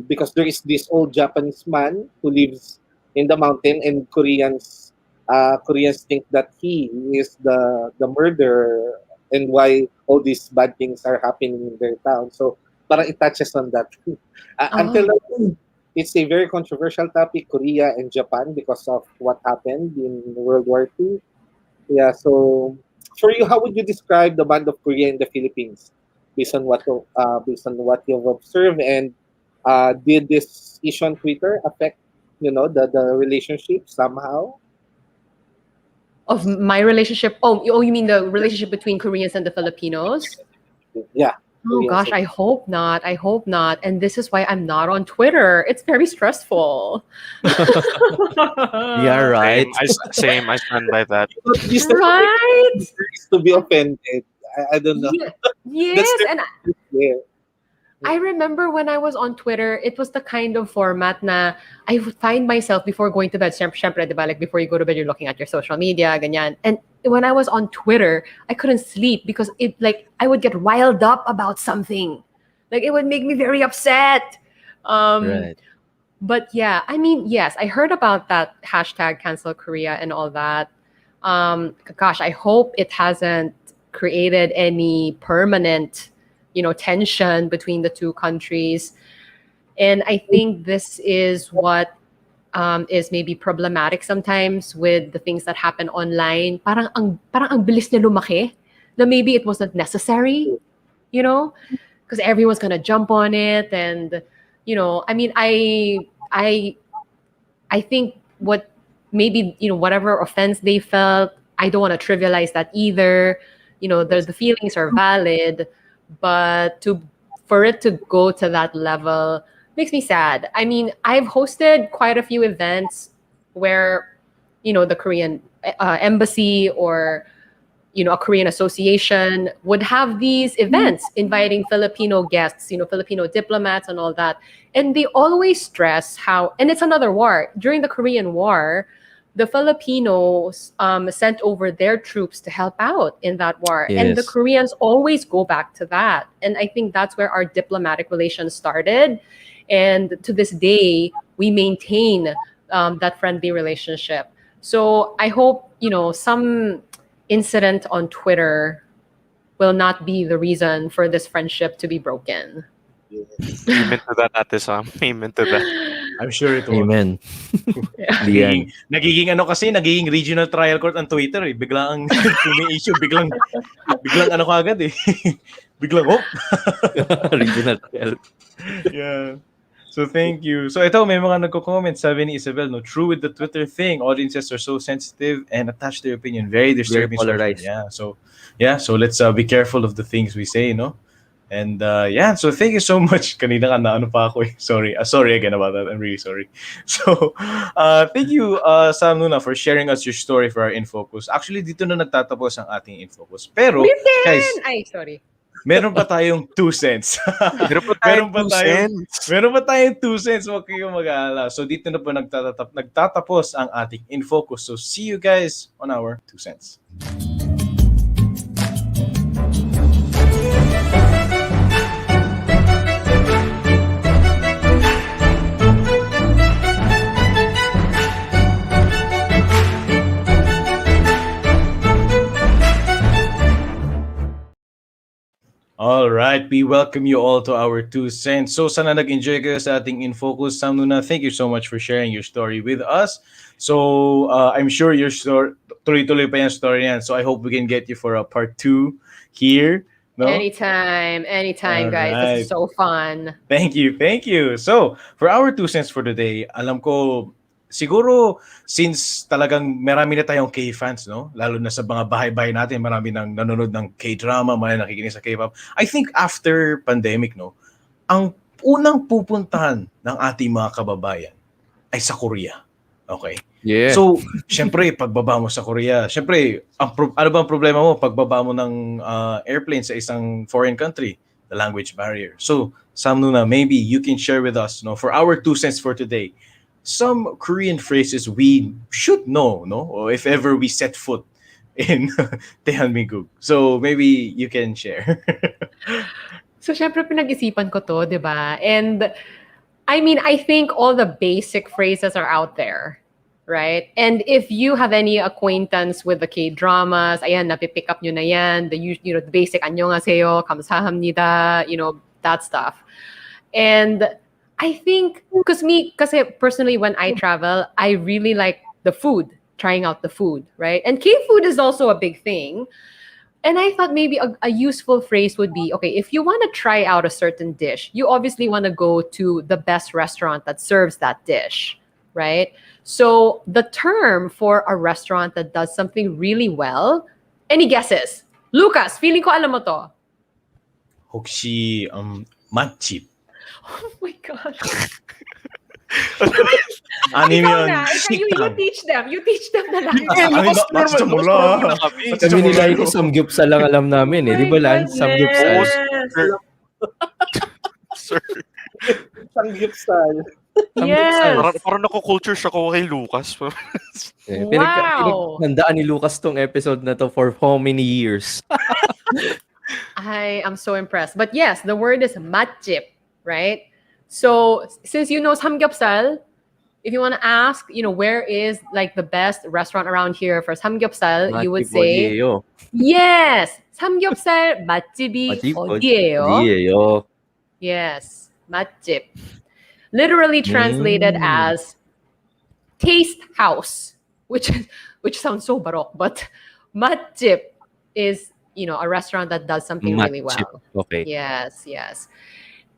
because there is this old Japanese man who lives in the mountain, and Koreans think that he is the murderer, and why all these bad things are happening in their town. So parang it touches on that. Until now, it's a very controversial topic, Korea and Japan, because of what happened in World War II. Yeah, so for you, how would you describe the band of Korea in the Philippines? based on what you've observed, and did this issue on Twitter affect the relationship somehow? Of my relationship. Oh, you mean the relationship between Koreans and the Filipinos? Yeah. Oh Koreans gosh, and- I hope not. I hope not. And this is why I'm not on Twitter. It's very stressful. Yeah, right. Same. I stand by that. But this time Right? is to be offended. I don't know. Yeah. Yes, That's and there. I remember when I was on Twitter, it was the kind of format na I would find myself before going to bed. Syempre, diba? Like before you go to bed, you're looking at your social media, ganyan. And when I was on Twitter, I couldn't sleep because I would get riled up about something. Like it would make me very upset. Right. But yeah, I mean, yes, I heard about that hashtag cancel Korea and all that. Gosh, I hope it hasn't created any permanent, tension between the two countries. And I think this is what is maybe problematic sometimes with the things that happen online. Parang ang bilis na lumaki. Na maybe it wasn't necessary, because everyone's gonna jump on it, and I mean, I think what maybe whatever offense they felt, I don't want to trivialize that either. The feelings are valid, but for it to go to that level makes me sad. I mean, I've hosted quite a few events where the Korean embassy or a Korean association would have these events inviting Filipino guests, Filipino diplomats and all that. And they always stress how, and it's another war. During the Korean War, the Filipinos sent over their troops to help out in that war. And the Yes. Koreans always go back to that. And I think that's where our diplomatic relations started. And to this day, we maintain that friendly relationship. So I hope, some incident on Twitter will not be the reason for this friendship to be broken. Amen to that, Ate Sam. Amen to that. I'm sure it will. Amen. Nagiging, Lian. nagiging regional trial court ang Twitter eh. Biglang kung may issue, biglang agad eh. Biglang, oh. Regional trial. Yeah. So thank you. So ito, may mga nagko-comment. Sabi ni Isabel, no, true with the Twitter thing. Audiences are so sensitive and attached to their opinion. Very disturbing. polarized. So let's be careful of the things we say, no? And so thank you so much. Kanina ka na ano pa ako eh. Sorry again about that. I'm really sorry. So thank you Sam Luna for sharing us your story for our Infocus. Actually dito na nagtatapos ang ating Infocus. Pero guys, Ay, sorry. meron pa tayong 2 cents. Meron pa tayong 2 cents. Meron pa tayong 2 cents. Huwag kayong mag-aalala. So dito na po nagtatapos ang ating Infocus. So see you guys on our 2 cents. All right, we welcome you all to our 2 cents. So sana nag-enjoy kayo sa ating Infocus. Sam Luna, thank you so much for sharing your story with us. So I'm sure your story, tuloy-tuloy pa yung story yan. So I hope we can get you for a part 2 here. No? Anytime, All guys. right. This is so fun. Thank you. So for our 2 cents for today, alam ko, siguro since talagang marami na tayong K-fans, no? Lalo na sa mga bahay-bahay natin, marami nang nanonood ng K-drama, marami nakikinig sa K-pop. I think after pandemic, no, ang unang pupuntahan ng ating mga kababayan ay sa Korea. Okay? Yeah. So, syempre, pagbaba mo sa Korea, syempre, ano ba ang problema mo pagbaba mo ng airplane sa isang foreign country? The language barrier. So, Sam Luna, maybe you can share with us, no, for our 2 cents for today, some Korean phrases we should know, no? Or if ever we set foot in Tehanminguk. So maybe you can share. So, syempre, pinag-isipan ko to, di ba? And, I mean, I think all the basic phrases are out there, right? And if you have any acquaintance with the K-dramas, ayan, napipick up nyo na yan, the basic annyeonghaseyo, kamsahamnida, that stuff. And I think, kasi personally, when I travel, I really like the food, trying out the food, right? And K-food is also a big thing. And I thought maybe a useful phrase would be, okay, if you want to try out a certain dish, you obviously want to go to the best restaurant that serves that dish, right? So the term for a restaurant that does something really well, any guesses? Lucas, feeling ko alam mo to. 혹시 맛집 Oh my gosh. 아니면 you 식당. teach them na lang. Ay, na 진짜 몰라. Kami nila yung samgyupsal lang alam namin eh. Di ba, Lance? Samgyupsal. Sir, Sanggipsal. Yes. parang nako-culture shock ako kay Lucas. Eh, Wow. Pinaghandaan ni Lucas tong episode na to for how many years? I am so impressed. But yes, the word is matjip, right? So since you know samgyeopsal, if you want to ask, where is like the best restaurant around here for samgyeopsal, you would say, yes, samgyeopsal 맛집이 어디예요? 어디예요? Yes, matjip. Literally translated as taste house, which sounds so baroque, but matjip is, a restaurant that does something really well. Okay. Yes, yes.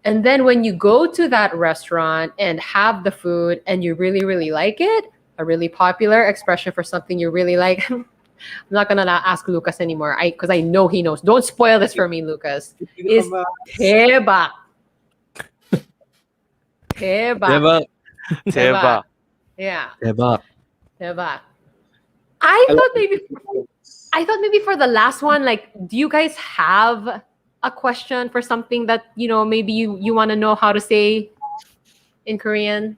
And then when you go to that restaurant and have the food and you really, really like it, a really popular expression for something you really like. I'm not gonna ask Lucas anymore, because I know he knows. Don't spoil this for me, Lucas. Is tebak. Tebak. Diba? Yeah. Diba? Tebak. I thought maybe for the last one, like, do you guys have a question for something that maybe you want to know how to say in Korean?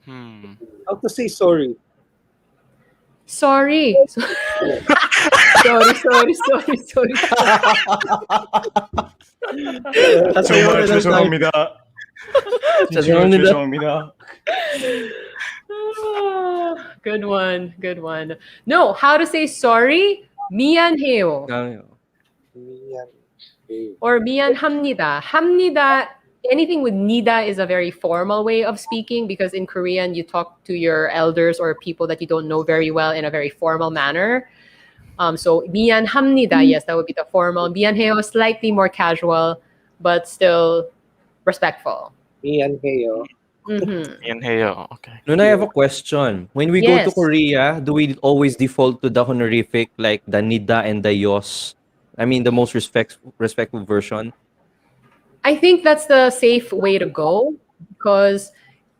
How to say sorry? Sorry. sorry. 죄송합니다. 죄송합니다. Good one. No, how to say sorry? 미안해요. Or 미안합니다. 합니다, anything with nida is a very formal way of speaking, because in Korean you talk to your elders or people that you don't know very well in a very formal manner. So 미안합니다, yes, that would be the formal. 미안해요, slightly more casual, but still respectful. 미안해요. Inhale. Okay. Nun, I have a question. When we go to Korea, do we always default to the honorific, like the nida and the yos? I mean, the most respectful version? I think that's the safe way to go, because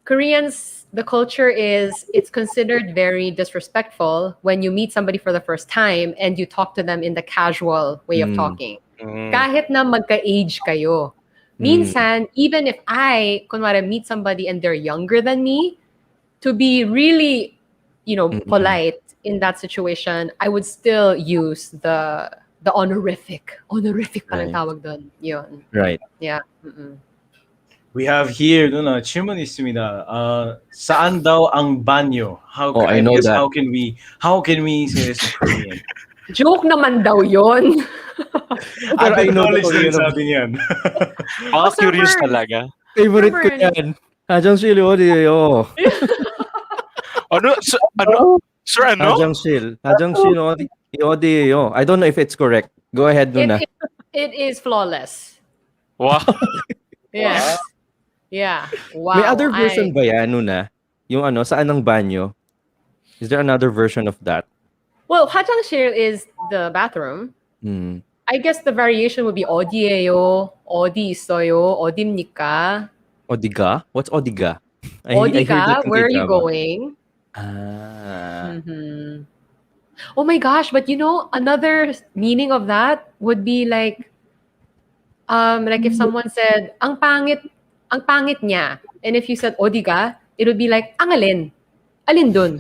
Koreans, the culture is, it's considered very disrespectful when you meet somebody for the first time and you talk to them in the casual way of talking. Kahit na magka-age kayo. Minsan, even if I, kunwari, meet somebody and they're younger than me, to be really, polite in that situation, I would still use the honorific. Honorific palang tawag doon. Yun. Right. Yeah. We have here, 질문 있습니다. Saan daw ang banyo? I know that. How can we say this in Korean? Joke naman daw yun. Pero I know the Korean sabi niyan. Mga curious talaga. Favorite ko yan. 화장실 어디예요? Sir, ano? 화장실 어디예요? I don't know if it's correct. Go ahead, Nuna. It is flawless. Wow. Yes. Yeah. Wow. May other version ba yan, Nuna? Yung saan ang banyo? Is there another version of that? Well, 화장실 is the bathroom. I guess the variation would be 어디예요? 어디 있어요? 어딥니까? Odiga? What's odiga? 어디가? Where are you going? Oh my gosh, but another meaning of that would be like if someone said, ang pangit niya. And if you said 어디가, it would be like, ang alin dun?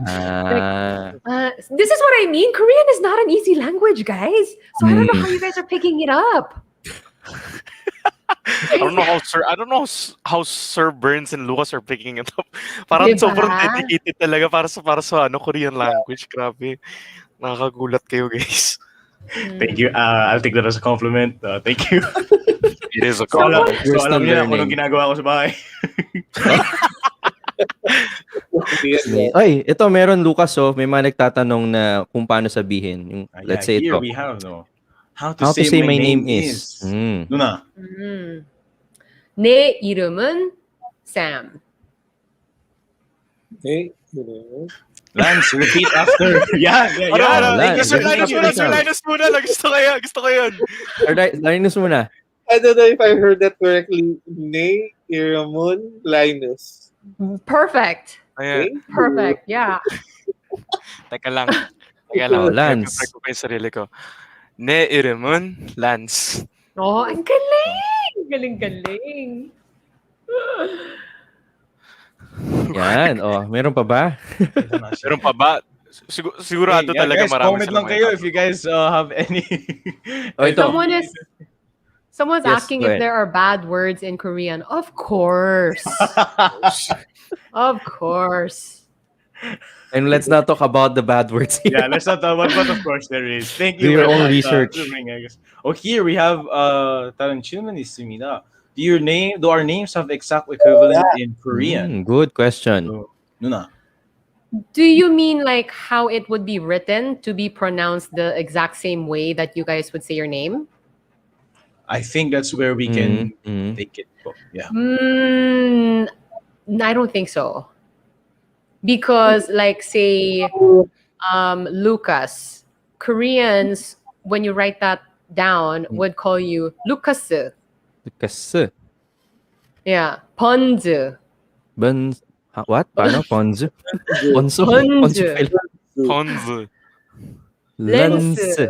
This is what I mean. Korean is not an easy language, guys. So I don't know how you guys are picking it up. I don't know how Sir Bernz and Lucas are picking it up. Parang sobrang dedicated talaga para sa Korean language. Grabe. Nakakagulat kayo, guys. Thank you. I'll take that as a compliment. Thank you. It is a compliment. So alam niyo na kung anong ginagawa ko sa bahay. Ay, ito meron Lucas may mga nagtatanong na kung paano sabihin. Yung, let's say here ito. we have how How to say my name is. is. Luna. 내 이름은 Sam. Okay. Lance, repeat after. Yeah. Lance. Linus muna lang. Gusto ko yun. Linus muna. I don't know if I heard that correctly. Ne Iramun Linus. Perfect. Ayan. Perfect. Yeah. Teka lang. Lance. Prepare ko pa yung sarili ko. 내 이름은 Lance. Oh, ang galing. Galing. Yan. Meron pa ba? Meron pa ba? Sigurado talaga guys, marami comment lang kayo if you guys have any. Ito. Someone's Yes, asking go if ahead. there are bad words in Korean. Of course. Of course. And let's not talk about the bad words here. Yeah, let's not talk about, but of course there is. Thank you Do your very own much, research. Here we have 다른 질문이 있습니다. Do our names have exact equivalent in Korean? Good question. So, Nuna. Do you mean like how it would be written to be pronounced the exact same way that you guys would say your name? I think that's where we can take it. Yeah. I don't think so. Because like say Lucas, Koreans when you write that down would call you Lucas. Lucas. Yeah, Ponzu. What? Paano? Ponzu? Ponzo? Ponzu. Ponzu. Lens. Lance.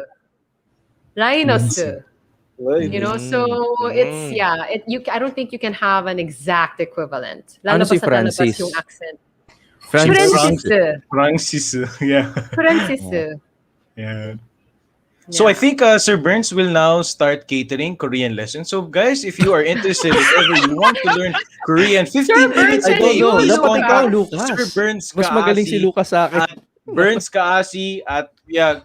Linus. Right. You know, so it's I don't think you can have an exact equivalent. Ano si Lalabas na lalabas Francis? yung accent. Francis. Francis. Francis. Yeah. Francis. Yeah. So I think Sir Bernz will now start catering Korean lessons. So guys, if you are interested, if ever you want to learn Korean, 15 minutes a I day, don't know. please Dapat ikaw, contact Lucas. Sir Bernz Mas magaling si Caasi Lucas sa akin. at Bernz Caasi at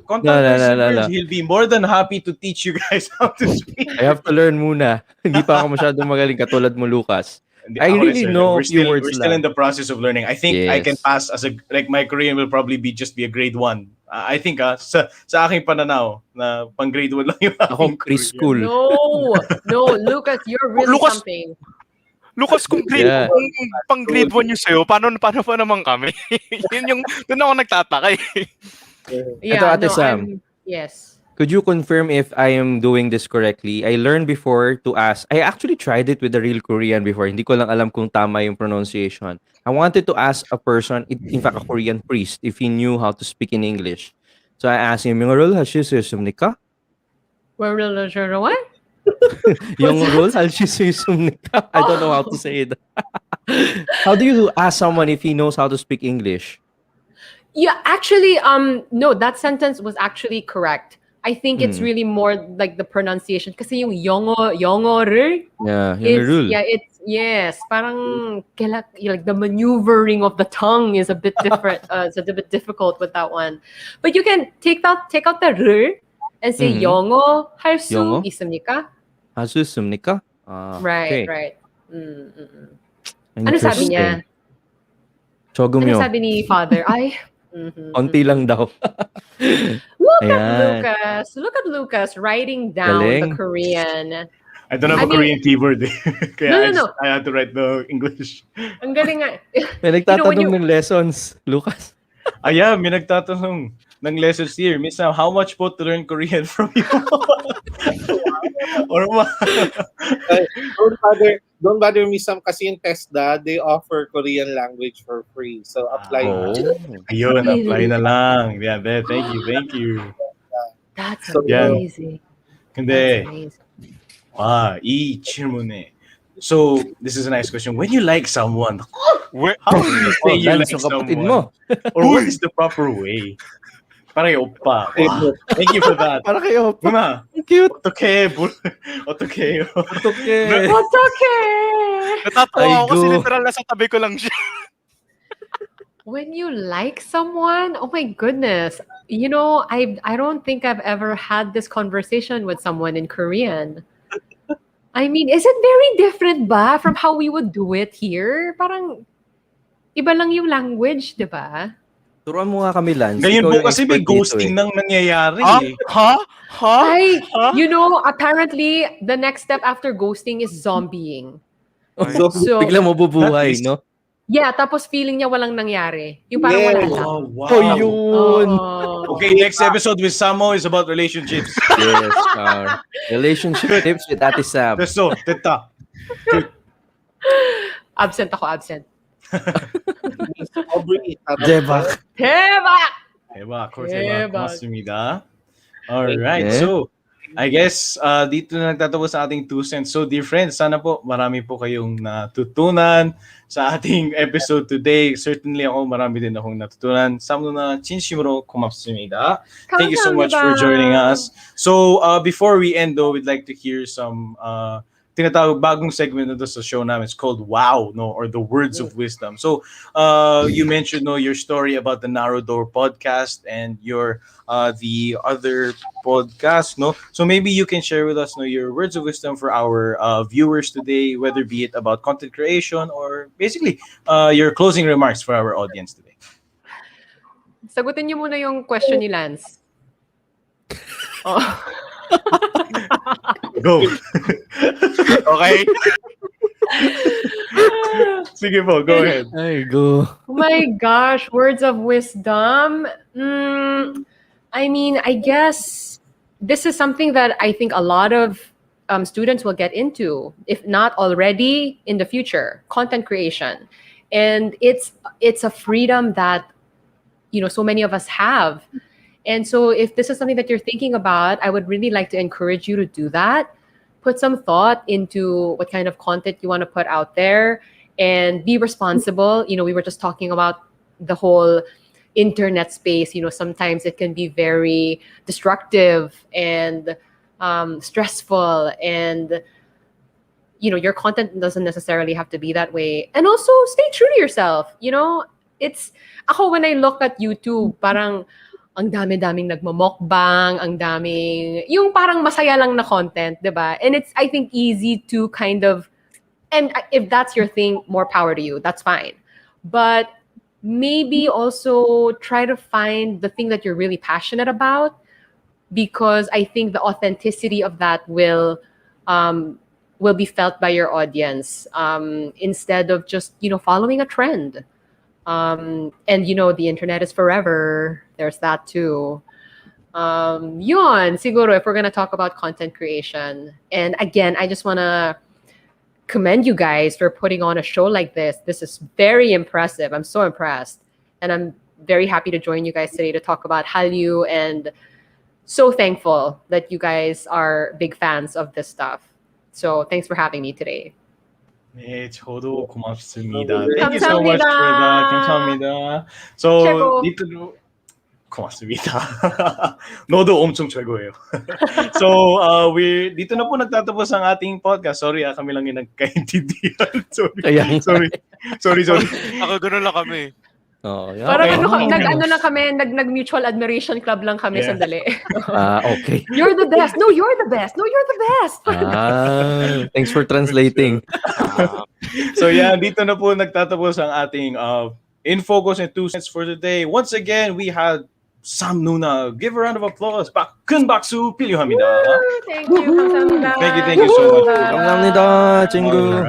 contact No. Sir Bernz. He'll be more than happy to teach you guys how to speak. I have to learn muna. Hindi pa ako masyadong magaling katulad mo, Lucas. I really know a few words We're still in the process of learning. I think I can Yes. pass as my Korean will probably be a grade 1. I think sa aking pananaw na pang grade 1 lang yung Ako aking preschool. No, Lucas, you're really Lucas- something. Lucas, kung grade Yeah. pang grade 1 yung sa'yo, paano pa naman kami? Doon ako nagtataka eh. Yeah, Ate Sam. yes. Could you confirm if I am doing this correctly? I learned before to ask. I actually tried it with the real Korean before. Hindi ko lang alam kung tama yung pronunciation. I wanted to ask a person, in fact a Korean priest, if he knew how to speak in English. So I asked him, yung role halshisumnika? What? Yung role halshisumnika? I don't know how to say it. How do you ask someone if he knows how to speak English? Yeah, actually, no, that sentence was actually correct. I think it's really more like the pronunciation. Kasi yung 영어를 Yeah, is, yung rule. yes, parang like the maneuvering of the tongue is a bit different. It's a bit difficult with that one. But you can take out the 를 and say 영어 할 수 영어? 있습니까? halshisumnika? Right, okay. right. Ano sabi niya? Chogum Ano yo. sabi ni Father? Ay. Konti lang daw. Look at Ayan. Lucas. Look at Lucas writing down the Galing. Korean. I don't have I a mean- Korean keyboard. Kaya No. I had to write the English. Ang galing nga. May nagtatanong You know, when ng lessons, Lucas. Yeah, may nagtatanong ng lessons here. Miss Sam, how much po to learn Korean from you? Or what? Don't bother me, Sam, kasi in TESDA, they offer Korean language for free. So apply. Ayun, apply na lang. Yeah, thank you. That's So, amazing. Hindi. That's amazing. 이 질문에. So, this is a nice question. When you like someone, Where, how do you say you Lance, like yung kapatid someone? mo. Or what is the proper way? Parang yung oppa. Wow. Thank you for that. Para kayo. Muna, Cute. 어떡해. Okay. What's okay? natatawa Ay, ako kasi go. literal nasa tabi ko lang siya. When you like someone, oh my goodness. You know, I don't think I've ever had this conversation with someone in Korean. I mean, is it very different ba from how we would do it here? Parang iba lang yung language, di ba? Turuan mo nga kami, Lance. Ngayon Ikaw po yung kasi may expert dito ghosting eh. nang nangyayari Ha? eh. Ha? Ha? Ay, Ha? you know, apparently, the next step after ghosting is zombieing. Ay. So, So, Biglang mabubuhay, That is- no? yeah, tapos feeling niya walang nangyari. Yung parang wala Yes. lang. Oh, wow. Oh, yun! Oo. Okay, next episode with Samo is about relationships. Yes. Relationship tips with Ate Sam. So, teta. Absent ako, absent. Miss Aubrey. Jebak. Teba! Eba, Eba. 고맙습니다. All right. Yeah. So, I guess dito na nagtatapos sa ating 2 cents. So, dear friends, sana po marami po kayong natutunan sa ating episode today. Certainly ako, marami din akong natutunan. 사무나 진심으로 고맙습니다. Thank you so much for joining us. So, before we end though, we'd like to hear some tinatawag bagong segment na to sa show namin. It's called Wow, no, or the Words of Wisdom. So, you mentioned no your story about the Narrow Door podcast and your the other podcast, no. So maybe you can share with us no your words of wisdom for our viewers today, whether be it about content creation or basically your closing remarks for our audience today. Sagutin niyo muna yung question ni Lance. Oh. Go. Okay? Sige po, go ahead. Ay, go. Oh my gosh, words of wisdom. I mean, I guess this is something that I think a lot of students will get into, if not already in the future, content creation. And it's a freedom that, you know, so many of us have. And so if this is something that you're thinking about, I would really like to encourage you to do that. Put some thought into what kind of content you want to put out there and be responsible. You know, we were just talking about the whole internet space. You know, sometimes it can be very destructive and stressful, and you know, your content doesn't necessarily have to be that way. And also stay true to yourself. You know, it's ako when I look at YouTube, parang ang dami-daming nagmo-mukbang, ang daming yung parang masaya lang na content, 'di ba? And it's, I think, easy to kind of, and if that's your thing, more power to you. That's fine. But maybe also try to find the thing that you're really passionate about, because I think the authenticity of that will be felt by your audience, instead of just, you know, following a trend. And you know, the internet is forever. There's that too. Yun, siguro if we're gonna talk about content creation. And again, I just wanna commend you guys for putting on a show like this. This is very impressive. I'm so impressed. And I'm very happy to join you guys today to talk about Hallyu, and so thankful that you guys are big fans of this stuff. So thanks for having me today. 네, 저도 고맙습니다. Thank you so 감사합니다. much for that. 감사합니다. So, 최고. dito 고맙습니다. 너도 엄청 최고예요. So, we dito na po nagtatapos ang ating podcast. Sorry, kami lang yung nagkaintindihan. Kaya- Sorry. Ako ganun lang kami. Oh, yeah. Parang Okay. ano lang kami, nag-mutual admiration club lang kami, Yeah. sandali. Okay. You're the best. No, you're the best. No, you're the best. Thanks for translating. So yeah, dito na po nagtatapos ang ating In Focus and 2 cents for today. Once again, we had Sam Nuna. Give a round of applause. Kun baksu pilyohamida. Thank you. 감사합니다. Thank you so much. 감사합니다, 친구.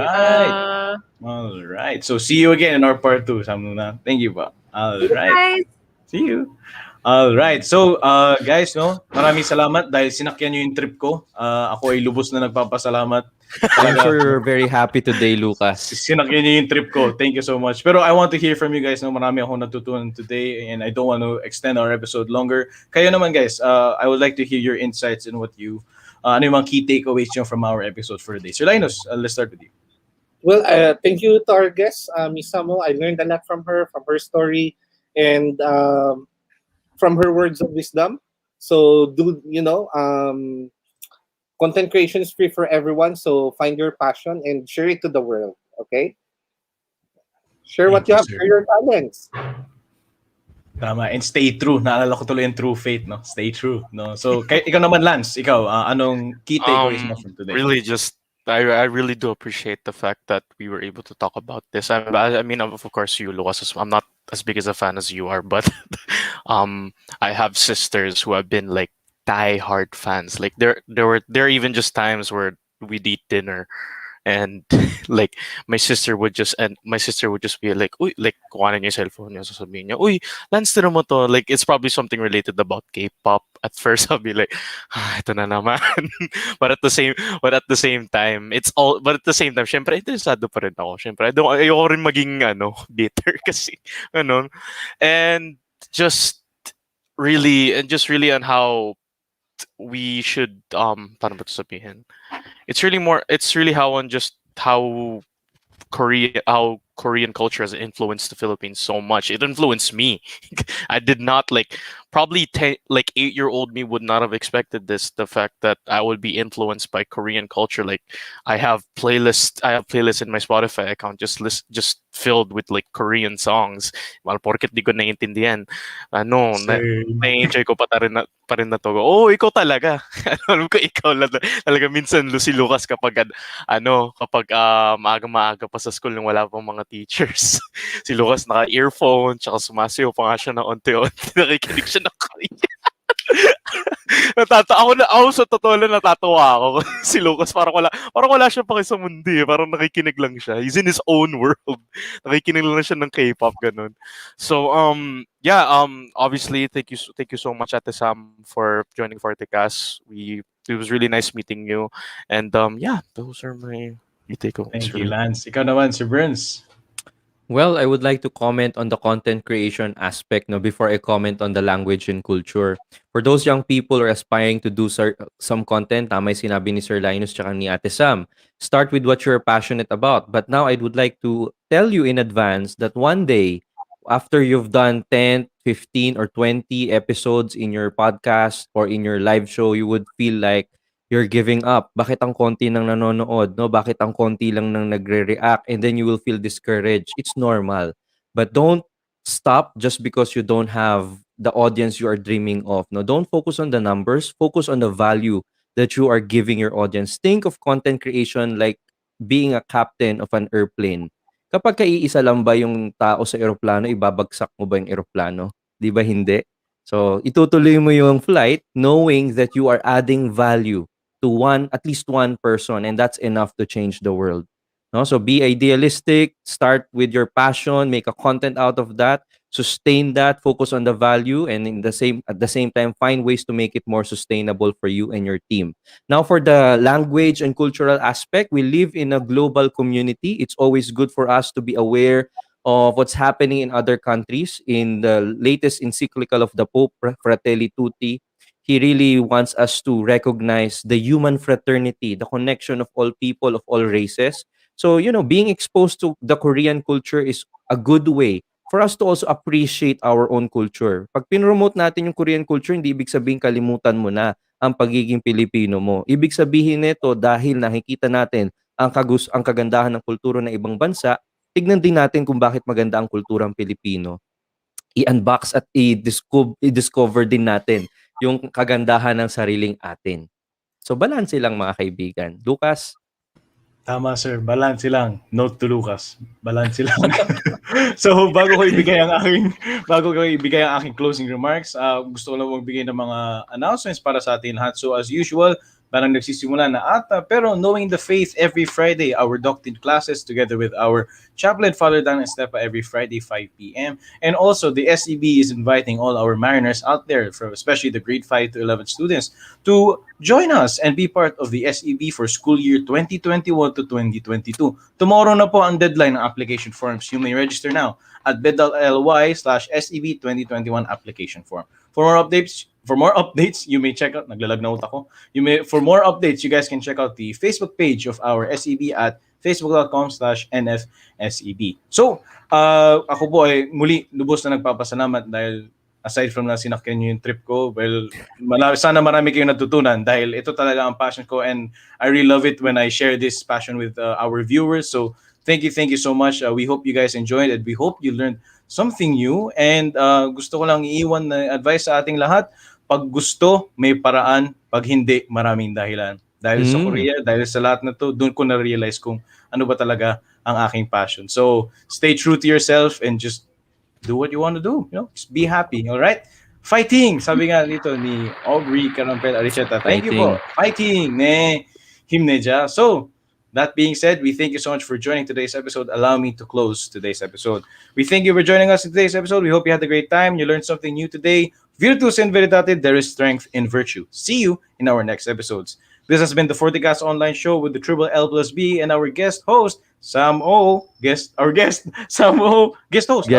All right. So see you again in our part 2, Sam Nuna. Thank you pa. All right. Guys. See you. All right. So, guys, no, maraming salamat dahil sinakyan niyo yung trip ko. Ako ay lubos na nagpapasalamat. I'm sure you're very happy today, Lucas. Sinakyan niyo yung trip ko. Thank you so much. Pero I want to hear from you guys. No, marami akong natutunan today, and I don't want to extend our episode longer. Kayo naman, guys, I would like to hear your insights and what you, ano yung mga key takeaways nyo from our episode for today. Sir Linus, let's start with you. Well, thank you to our guest, Miss Samo. I learned a lot from her story, and from her words of wisdom. So, content creation is free for everyone. So, find your passion and share it to the world. Okay? Share what you have. Sir. Share your talents. Tama. And stay true. Naalala ko tuloy yung true faith, no? Stay true, no? So, ikaw naman, Lance, ikaw, anong key takeaways mo from today? Really just I really do appreciate the fact that we were able to talk about this. I mean, of course, you, Lucas, I'm not as big as a fan as you are, but I have sisters who have been like die-hard fans. Like there are even just times where we'd eat dinner and like my sister would just be like, uy, like kuhanin niya yung cellphone niya, sasabihin niya, uy, Lance, tira mo to. Like it's probably something related about K-pop. At first I'll be like, ito na naman. but at the same but at the same time, syempre interesado pa rin ako. Syempre, ayoko rin maging bitter kasi ano. And just really on how we should paano ba ito sabihin? It's really how on just how Korean culture has influenced the Philippines so much. It influenced me. I did not probably 8-year-old me would not have expected this. The fact that I would be influenced by Korean culture. Like I have playlists in my Spotify account just filled with like Korean songs. Well, porket di ko naiintindihan. Na-enjoy ko pa rin na to. Oh, ikaw talaga. Alam ko ikaw talaga minsan si Lucas kapag maaga pa sa school nung wala pang mga teachers. Si Lucas naka-earphone, tsaka sumasayaw pa nga siya ng onti-onti. Nakikinig siya ng Korean. Ako sa totoo lang natatawa ako. Si Lucas parang wala siya paki sa mundo eh. Parang nakikinig lang siya. He's in his own world. Nakikinig lang siya ng K-pop ganun. So obviously thank you so much Ate Sam for joining FortiKast. It was really nice meeting you. And those are my takeaways. Thank you, Lance. Ikaw naman, si Bernz. Well, I would like to comment on the content creation aspect before I comment on the language and culture. For those young people who are aspiring to do some content, may sinabi ni Sir Linus tsaka ni Ate Sam, start with what you're passionate about. But now I would like to tell you in advance that one day, after you've done 10, 15, or 20 episodes in your podcast or in your live show, you would feel like you're giving up. Bakit ang konti nang nanonood, no? Bakit ang konti lang nang nagre-react? And then you will feel discouraged. It's normal. But don't stop just because you don't have the audience you are dreaming of. No, don't focus on the numbers. Focus on the value that you are giving your audience. Think of content creation like being a captain of an airplane. Kapag kaiisa lang ba yung tao sa eroplano, ibabagsak mo ba yung eroplano? Di ba hindi? So, itutuloy mo yung flight knowing that you are adding value to at least one person, and that's enough to change the world. No? So be idealistic, start with your passion, make a content out of that, sustain that, focus on the value, and at the same time find ways to make it more sustainable for you and your team. Now for the language and cultural aspect, we live in a global community. It's always good for us to be aware of what's happening in other countries. In the latest encyclical of the Pope, Fratelli Tutti, he really wants us to recognize the human fraternity, the connection of all people, of all races. So, being exposed to the Korean culture is a good way for us to also appreciate our own culture. Pag pinromote natin yung Korean culture, hindi ibig sabihin kalimutan mo na ang pagiging Pilipino mo. Ibig sabihin nito dahil nakikita natin ang kagandahan ng kultura ng ibang bansa, tignan din natin kung bakit maganda ang kulturang Pilipino. I-unbox at i-discover din natin yung kagandahan ng sariling atin. So, balanse lang mga kaibigan. Lucas? Tama, sir. Balanse lang. Note to Lucas. Balanse lang. So, bago ko ibigay ang aking closing remarks, gusto ko lang magbigay ng mga announcements para sa atin lahat. So, as usual, parang nagsisimula na ata. Pero knowing the faith, every Friday, our doctrine classes together with our chaplain, Father Dan Estepa, every Friday, 5 p.m. And also, the SEB is inviting all our mariners out there, especially the grade 5 to 11 students, to join us and be part of the SEB for school year 2021 to 2022. Tomorrow na po ang deadline ng application forms. You may register now at bit.ly/SEB 2021 application form. For more updates, you may check out, naglalagnaut ako. For more updates, you guys can check out the Facebook page of our SEB at facebook.com/NFSEB. So, ako po ay muli lubos na nagpapasalamat dahil aside from na sinakyan nyo yung trip ko, well, sana marami kayong natutunan dahil ito talaga ang passion ko and I really love it when I share this passion with our viewers. So, thank you so much. We hope you guys enjoyed it. We hope you learned something new and gusto ko lang iiwan na advice sa ating lahat. Pag gusto, may paraan. Pag hindi, maraming dahilan. Dahil sa Korea, dahil sa lahat na to, doon ko na-realize kung ano ba talaga ang aking passion. So, stay true to yourself and just do what you want to do. Just be happy, all right? Fighting! Sabi nga dito ni Aubrey Carampel Aricheta. Thank you po. Fighting! Ne, himneja. So, that being said, we thank you so much for joining today's episode. Allow me to close today's episode. We thank you for joining us in today's episode. We hope you had a great time. You learned something new today. Virtus in veritate, there is strength in virtue. See you in our next episodes. This has been the FortiKast online show with the triple L plus B and our guest host, Sam O. Sam O. Guest host.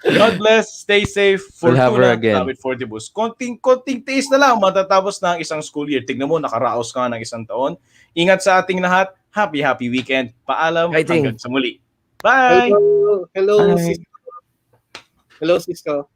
God bless. Stay safe. We'll have her again. With Fortibus. Konting taste na lang matatapos na ang isang school year. Tignan mo, nakaraos ka ng isang taon. Ingat sa ating lahat. Happy weekend. Paalam. Hanggang sa muli. Bye! Hello, Cisco.